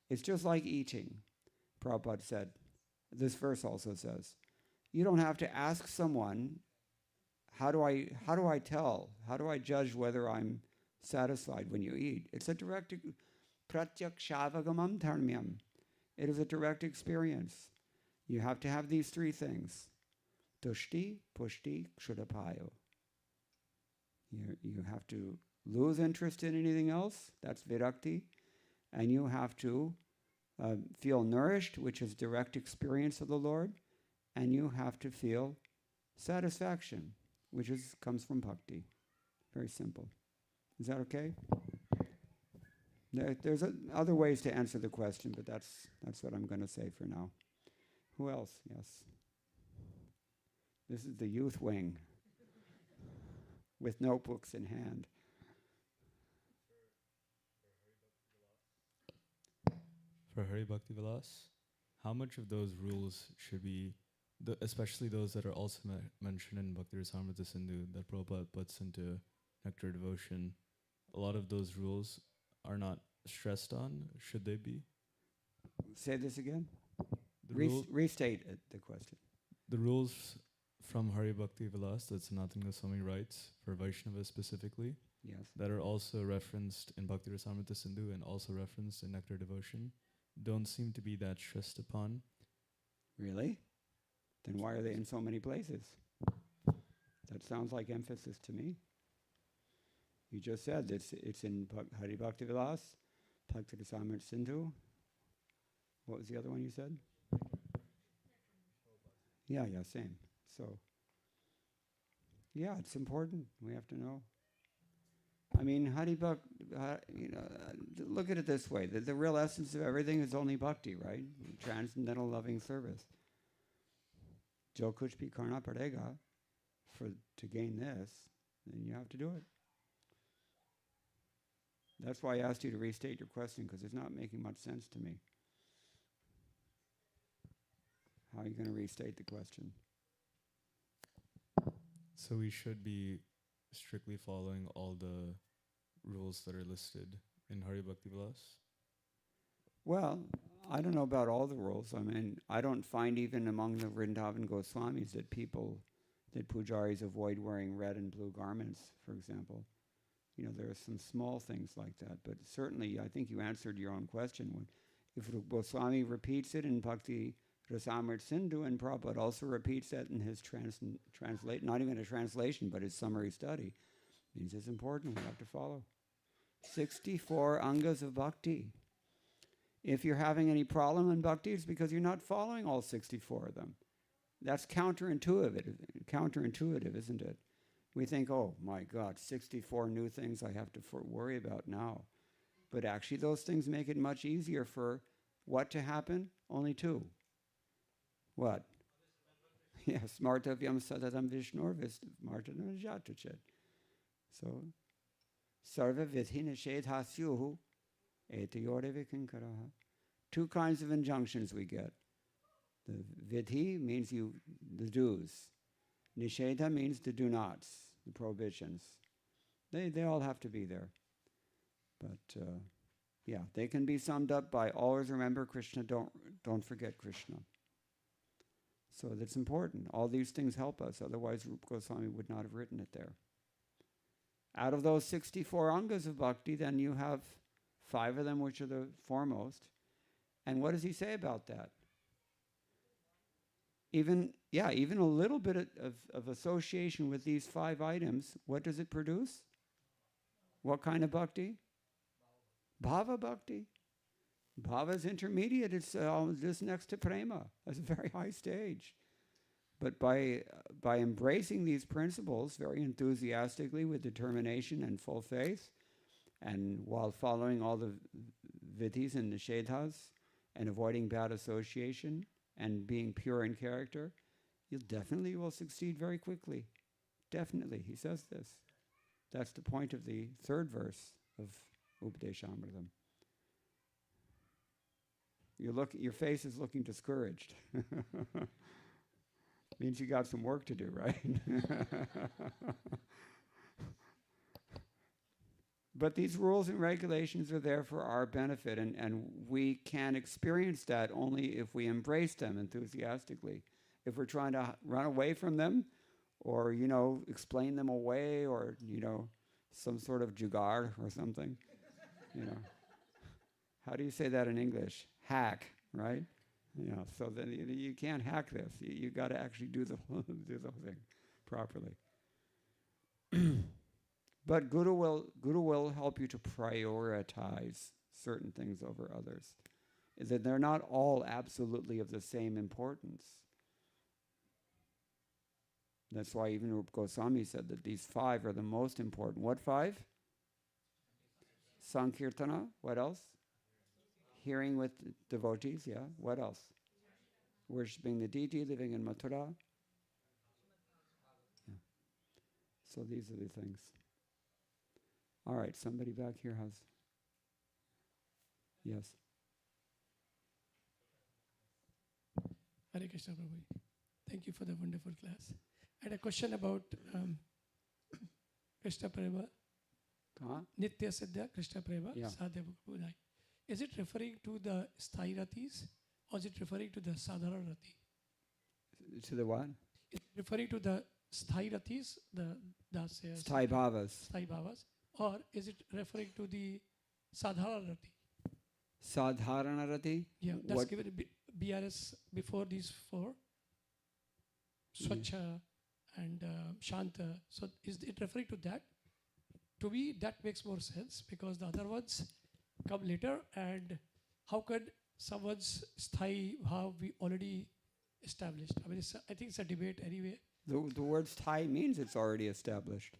It's just like eating, Prabhupada said. This verse also says, you don't have to ask someone, how do I tell? How do I judge whether I'm satisfied when you eat? It's a direct pratyakshaavagamam dharmyam. It is a direct experience. You have to have these 3 things. Tushti, pushti, kshudapayo. You have to lose interest in anything else, that's virakti, and you have to feel nourished, which is direct experience of the Lord, and you have to feel satisfaction, which comes from bhakti. Very simple. Is that okay? There's other ways to answer the question, but that's what I'm going to say for now. Who else? Yes. This is the youth wing with notebooks in hand. For Hari Bhakti Vilas, how much of those rules should be, especially those that are also mentioned in Bhakti Rasamrita Sindhu that Prabhupada puts into Nectar Devotion, a lot of those rules are not stressed on? Should they be? Say this again? The Restate the question. The rules from Hari Bhakti Vilas that Sanatana Goswami writes for Vaishnavas specifically, Yes. that are also referenced in Bhakti Rasamrita Sindhu and also referenced in Nectar Devotion, don't seem to be that stressed upon. Really? Then why are they in so many places? That sounds like emphasis to me. You just said it's in Hari Bhakti Vilas, Bhakti Rasamrita Sindhu. What was the other one you said? Yeah, same. So, yeah, it's important. We have to know. I mean, look at it this way. The real essence of everything is only bhakti, right? Transcendental loving service. Jo kuch bhi karna padega, to gain this, then you have to do it. That's why I asked you to restate your question, because it's not making much sense to me. How are you going to restate the question? So we should be strictly following all the rules that are listed in Hari Bhakti Vilas? Well, I don't know about all the rules. I mean, I don't find even among the Vrindavan Goswamis that pujaris avoid wearing red and blue garments, for example. There are some small things like that, but certainly I think you answered your own question. If Goswami repeats it in Bhakti Rasamrit Sindhu, and Prabhupada also repeats that in his not even a translation, but his summary study, means it's important. We have to follow. 64 angas of bhakti. If you're having any problem in bhakti, it's because you're not following all 64 of them. That's counterintuitive, isn't it? We think, oh my God, 64 new things I have to worry about now. But actually those things make it much easier for what to happen? Only 2. What? Yes, Smartavyam Satatam Vishnur Smartanam Jatuchet. So, Sarva Vidhi Nishedhasyuhu Etayore Vikankaraha. 2 kinds of injunctions we get. The Vidhi means the do's. Nishedha means the do nots, the prohibitions. They all have to be there. But they can be summed up by always remember Krishna, don't forget Krishna. So that's important. All these things help us, otherwise Rupa Goswami would not have written it there. Out of those 64 angas of bhakti, then you have 5 of them which are the foremost. And what does he say about that? Even a little bit of association with these 5 items, what does it produce? What kind of bhakti? Bhava bhakti. Bhava is intermediate. It's just next to prema. That's a very high stage. But by embracing these principles very enthusiastically with determination and full faith, and while following all the vidhis and nishedhas, and avoiding bad association, and being pure in character, you definitely will succeed very quickly. Definitely, he says this. That's the point of the 3rd verse of Upadeshamritam. Your face is looking discouraged. Means you got some work to do, right? But these rules and regulations are there for our benefit, and we can experience that only if we embrace them enthusiastically. If we're trying to run away from them, or, explain them away, or, some sort of jugaad or something, How do you say that in English? Hack, right? So then you can't hack this. You got to actually do the thing properly. But Guru will help you to prioritize certain things over others. Is that they're not all absolutely of the same importance. That's why even Rupa Goswami said that these 5 are the most important. What 5? Sankirtana. What else? Hearing with devotees, yeah. What else? Worshipping the deity, living in Mathura. Yeah. So these are the things. All right, somebody back here has... Yes. Hare Krishna Prabhu. Thank you for the wonderful class. I had a question about Krishna Prema. Nitya Siddha Krishna Prema Sadhya Budai. Is it referring to the Sthai Ratis, or is it referring to the Sadhara Rati? To the what? It's referring to the Sthai Ratis, the Dasyas. Sthai Bhavas. Sthai Bhavas. Or is it referring to the Sadhara Rati? Sadharana Rati? Yeah, that's given BRS before these 4. Swachha and Shanta. So is it referring to that? To me, that makes more sense, because the other ones come later, and how could someone's Sthai Bhav be already established? I mean, I think it's a debate anyway. The word Sthai means it's already established.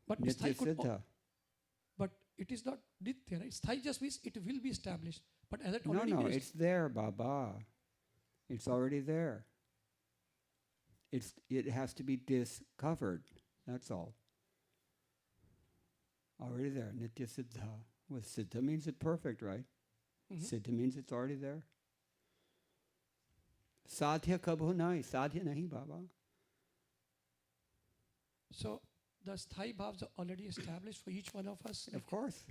But Nitya Siddha. But it is not Nitya, right? Sthai just means it will be established. But as it already No, it's there, Baba. It's already there. It has to be discovered. That's all. Already there. Nitya Siddha. Well, Siddha means it's perfect, right? Mm-hmm. Siddha means it's already there. Sadhya kabhu nahi. Sadhya nahi, Baba. So the sthai bhavs are already established for each one of us? Of course.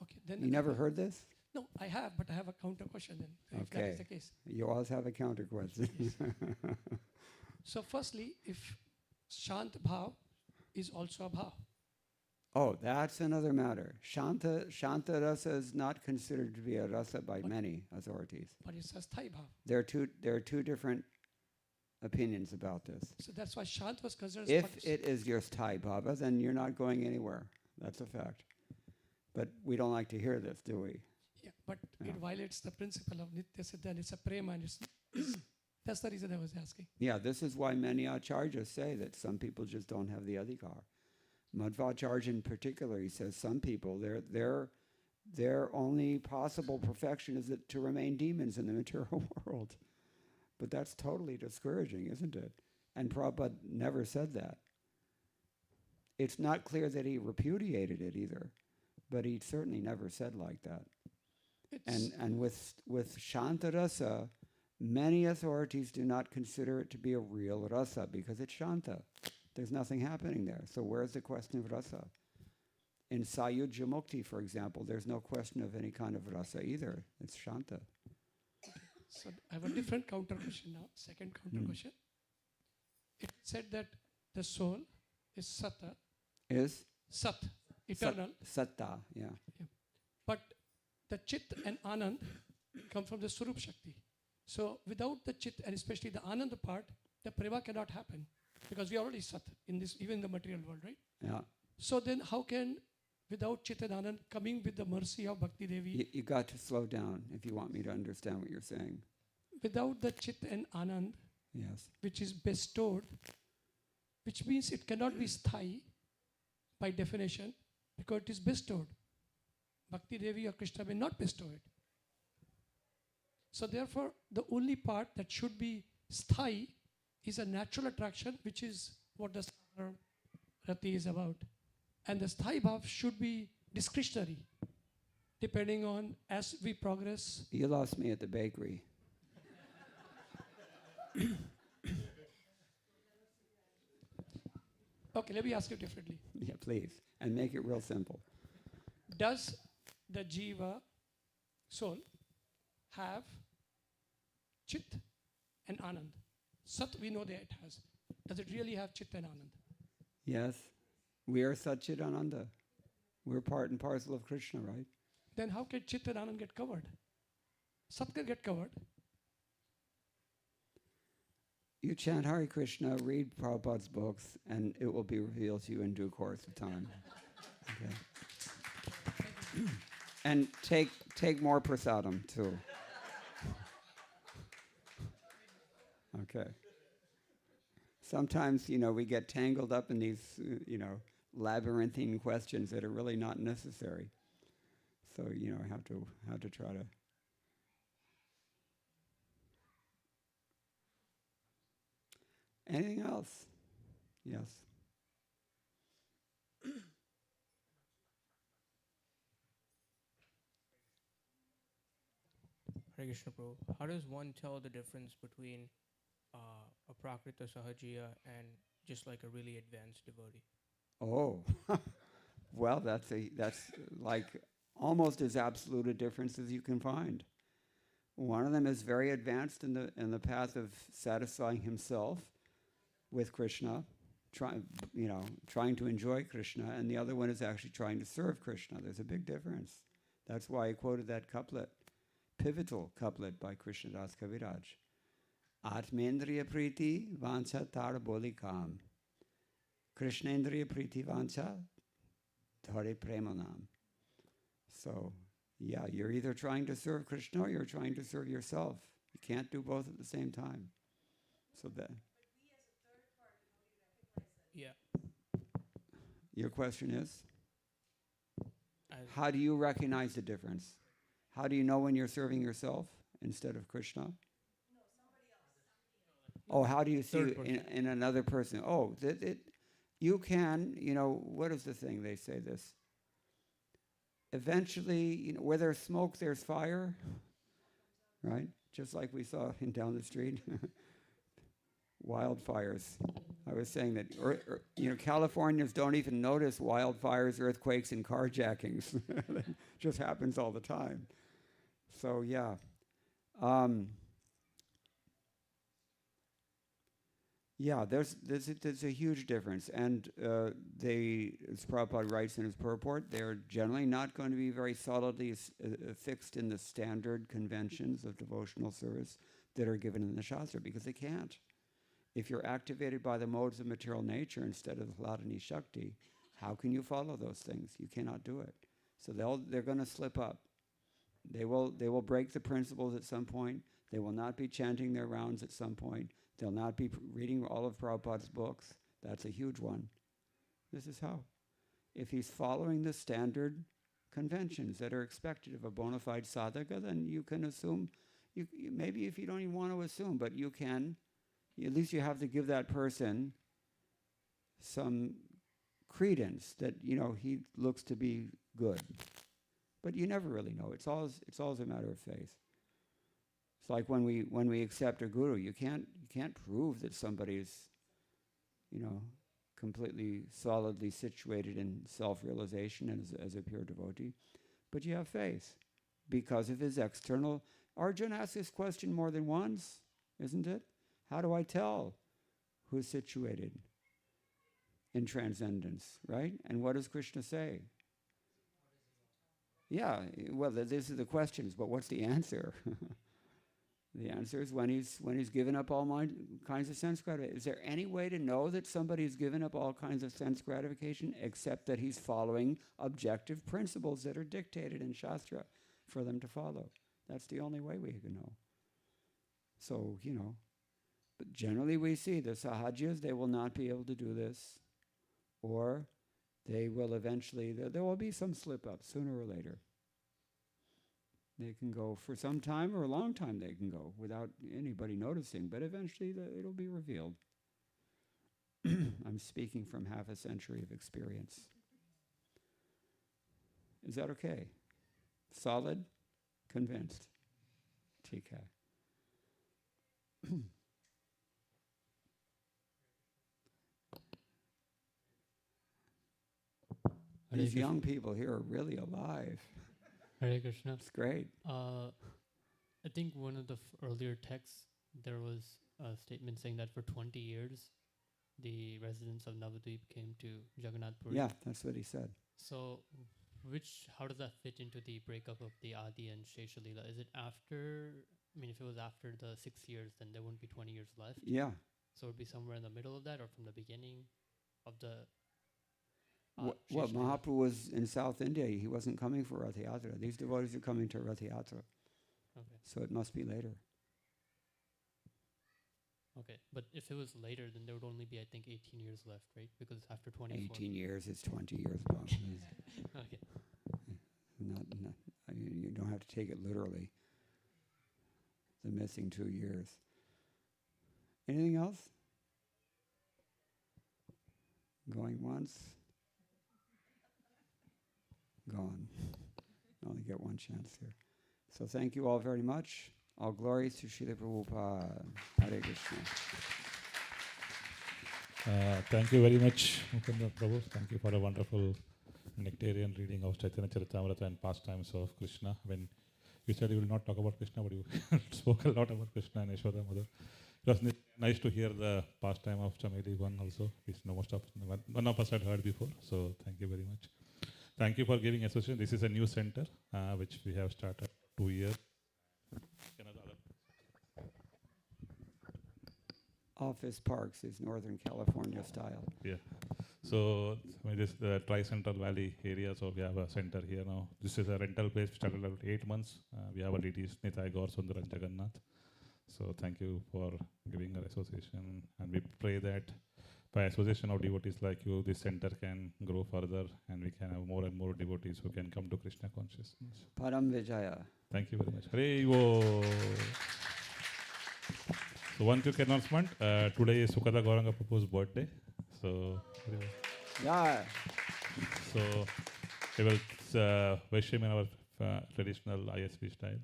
Okay, then You never heard this? No, I have, but I have a counter question then, if that Okay. is the case. You always have a counter question. So firstly, if Shant Bhav is also a Bhav, Oh, that's another matter. Shanta rasa is not considered to be a rasa by many authorities. but it's a sthai Bhav. There are two different opinions about this. So that's why Shant was considered If as it is your sthai bhava, then you're not going anywhere. That's a fact. But we don't like to hear this, do we? yeah, but Yeah. it violates the principle of Nitya Siddha and it's a prema and that's the reason I was asking. Yeah, this is why many acharyas say that some people just don't have the adhikar. Madhvacharya in particular, he says some people, their only possible perfection is to remain demons in the material world. But that's totally discouraging, isn't it? And Prabhupada never said that. It's not clear that he repudiated it either, but he certainly never said like that. And with Shanta Rasa, many authorities do not consider it to be a real rasa because it's Shanta. There's nothing happening there. So where's the question of rasa? In Sayujya Mukti, for example, there's no question of any kind of rasa either. It's Shanta. So I have a different counter question now, second counter question. It said that the soul is Sata, Is? Sat, eternal, Satta, yeah. but the Chit and Anand come from the Surup Shakti. So without the Chit and especially the Anand part, the Prema cannot happen because we are already Sat in this, even in the material world, right? Yeah. So then how can, without Chit and Anand, coming with the mercy of Bhakti Devi, You got to slow down if you want me to understand what you're saying. without the Chit and Anand, Yes. which is bestowed, which means it cannot be sthai by definition because it is bestowed. Bhakti Devi or Krishna may not bestow it. So therefore, the only part that should be sthai is a natural attraction, which is what the Sagar Rati is about. And the sthai bhav should be discretionary, depending on as we progress. You lost me at the bakery. Okay, let me ask you differently. Yeah, please. And make it real simple. Does the jiva soul have chit and anand? Sat, we know that it has. Does it really have chit and anand? Yes. We are Satchidananda. We're part and parcel of Krishna, right? Then how can chit and anand get covered? Sat can get covered. You chant Hare Krishna, read Prabhupada's books, and it will be revealed to you in due course of time. Okay. And take more prasadam too. Okay. Sometimes, we get tangled up in these, labyrinthine questions that are really not necessary. So, have to try to. Anything else? Yes. Hare Krishna Prabhu. How does one tell the difference between a Prakrita Sahajiya and just like a really advanced devotee? Oh, well, that's like almost as absolute a difference as you can find. One of them is very advanced in the path of satisfying himself with Krishna, trying to enjoy Krishna, and the other one is actually trying to serve Krishna. There's a big difference. That's why I quoted that couplet, pivotal couplet by Krishna Das Kaviraj. Atmendriya priti vancha tar boli kam. Krishnendriya priti vancha dhare premanam. So, yeah, you're either trying to serve Krishna or you're trying to serve yourself. You can't do both at the same time. So that. Yeah. Your question is? How do you recognize the difference? How do you know when you're serving yourself instead of Krishna? No, somebody else. Oh, how do you see in another person? Oh, you can, what is the thing they say this? Eventually, where there's smoke, there's fire, right? just like we saw down the street. Wildfires. I was saying that, Californians don't even notice wildfires, earthquakes, and carjackings. It just happens all the time. So, yeah. There's a huge difference. And as Prabhupada writes in his purport, they're generally not going to be very solidly fixed in the standard conventions of devotional service that are given in the Shastra, because they can't. If you're activated by the modes of material nature instead of Hladani Shakti, how can you follow those things? You cannot do it. So they're going to slip up. They will break the principles at some point. They will not be chanting their rounds at some point. They'll not be reading all of Prabhupada's books. That's a huge one. This is how. If he's following the standard conventions that are expected of a bona fide sadhaka, then you can assume, maybe if you don't even want to assume, but you can, at least you have to give that person some credence that, he looks to be good. But you never really know. It's always a matter of faith. It's like when we accept a guru, you can't prove that somebody's, completely solidly situated in self-realization as a pure devotee. But you have faith because of his external. Arjuna asked this question more than once, isn't it? How do I tell who's situated in transcendence, right? And what does Krishna say? Yeah, well, these are the questions, but what's the answer? The answer is when he's given up all kinds of sense gratification. Is there any way to know that somebody's given up all kinds of sense gratification except that he's following objective principles that are dictated in Shastra for them to follow? That's the only way we can know. So, but generally we see the sahajyas, they will not be able to do this, or they will eventually, there will be some slip-up sooner or later. They can go for some time or a long time they can go without anybody noticing, but eventually it'll be revealed. I'm speaking from half a century of experience. Is that okay? Solid? Convinced? TK. These young people here are really alive. Hare Krishna. It's great. I think one of the earlier texts, there was a statement saying that for 20 years, the residents of Navadvip came to Jagannath Puri. Yeah, that's what he said. So, how does that fit into the breakup of the Adi and Sheshalila? Is it after, if it was after the 6 years, then there wouldn't be 20 years left? Yeah. So it would be somewhere in the middle of that or from the beginning of the... Mahaprabhu was in South India. He wasn't coming for Rath Yatra. These devotees are coming to Rath Yatra. Okay. So it must be later. Okay, but if it was later, then there would only be, I think, 18 years left, right? Because after 24. 18 years is 20 years. Okay. You don't have to take it literally. The missing 2 years. Anything else? Going once? Gone. I only get one chance here. So thank you all very much. All glories to Srila Prabhupada. Hare Krishna. Thank you very much, Mukunda Prabhu. Thank you for a wonderful nectarian reading of Chaitanya Charitamrita and pastimes of Krishna. When you said you will not talk about Krishna, but you spoke a lot about Krishna and Yashoda Mother. It was nice to hear the pastime of Chameli one also, which none of us had heard before. So thank you very much. Thank you for giving association. This is a new center which we have started 2 years. Office Parks is Northern California style. Yeah. So this is the Tri-Central Valley area, so we have a center here now. This is a rental place. We started about 8 months. We have a DTs, Nitai Gaur Sundar and Jagannath. So thank you for giving our association. And we pray that by association of devotees like you, this center can grow further and we can have more and more devotees who can come to Krishna consciousness. Param Vijaya. Thank you very much. Hare Wo. So one quick announcement. Today is Mukunda Datta Prabhu's birthday. So yeah. So we will wish him in our traditional ISV style.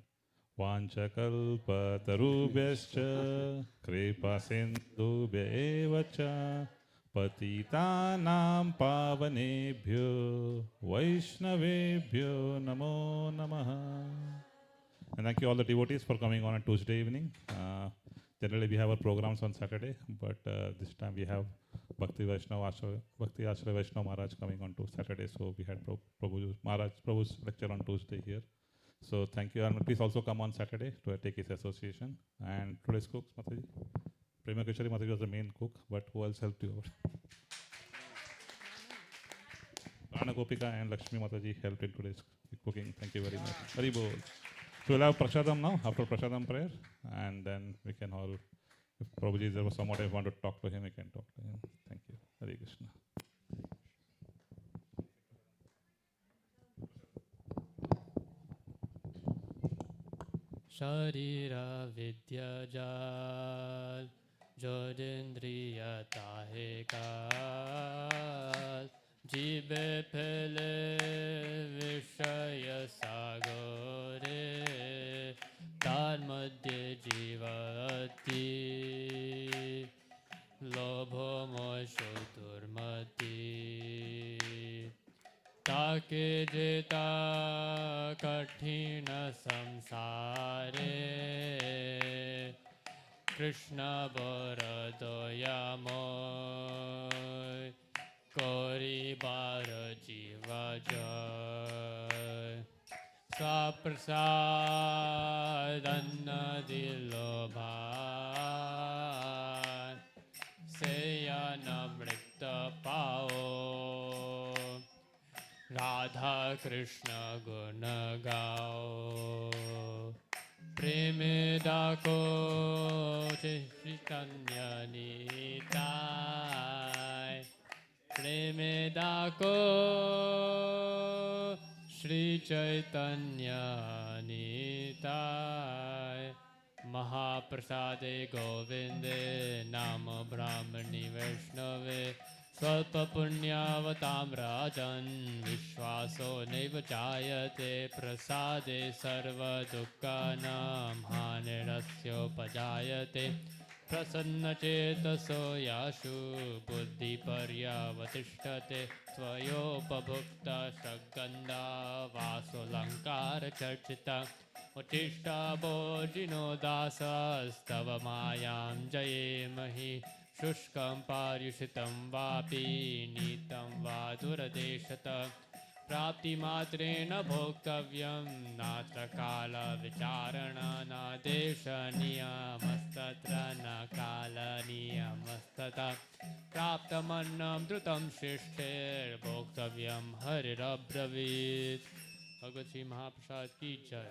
वाञ्छकल्पतरुभ्यश्च कृपासिन्धुभ्य एव च पतितानां पावनेभ्यो वैष्णवेभ्यो नमो नमः. And thank you all the devotees for coming on a Tuesday evening. Generally we have our programs on Saturday, but this time we have Bhakti Ashray Vaishnav Maharaj coming on to Saturday. So we had Prabhu's lecture on Tuesday here. So thank you, and please also come on Saturday to take his association. And today's cooks, Mataji. Prema Kishari Mataji was the main cook, but who else helped you out? Rana Gopika and Lakshmi Mataji helped in today's cooking. Thank you very much. Hari Bol. So we'll have Prashadam now, after Prashadam prayer, and then we can all, if Prabhuji there was someone I want to talk to him, we can talk to him. Thank you. Hare Krishna. Sharira vidya jal jodindriya tahe kal jibe phele vishaya sagore tar madhye jivati lobho mosho durmati ताके जेता कठिन संसारे कृष्ण बर दयामय कोरी बार जीव जय स्वाप्रसाद अन्न दिलो भाई से अनमृत पाओ राधा कृष्ण गुण गाओ प्रेम डाको चैतन्य निताय प्रेम डाको श्री चैतन्य निताय महाप्रसादे गोविंदे नाम ब्राह्मणी वैष्णवे स्वल्पपुण्यावतां राजन् विश्वासो नैव जायते प्रसादे सर्वदुःखानां हानिरस्योपजायते प्रसन्नचेतसो याशु बुद्धिपर्यवतिष्ठते त्वयोपभुक्ता सद्गन्धा वासोऽलङ्कारचर्चिता उत्तिष्ठा भोजिनो दासस्तव मायां जयेमहि शुष्कं पार्युषितं वापि नीतं वा दुरदेशत प्राप्तिमात्रेण भोक्तव्यं नात्र कालविचारण न देशनियमस्तत्र न कालनियमस्ततः प्राप्तमन्नं द्रुतं शिष्टेर्भोक्तव्यं हरिरब्रवीत्। भगवत श्री महाप्रसाद की जय।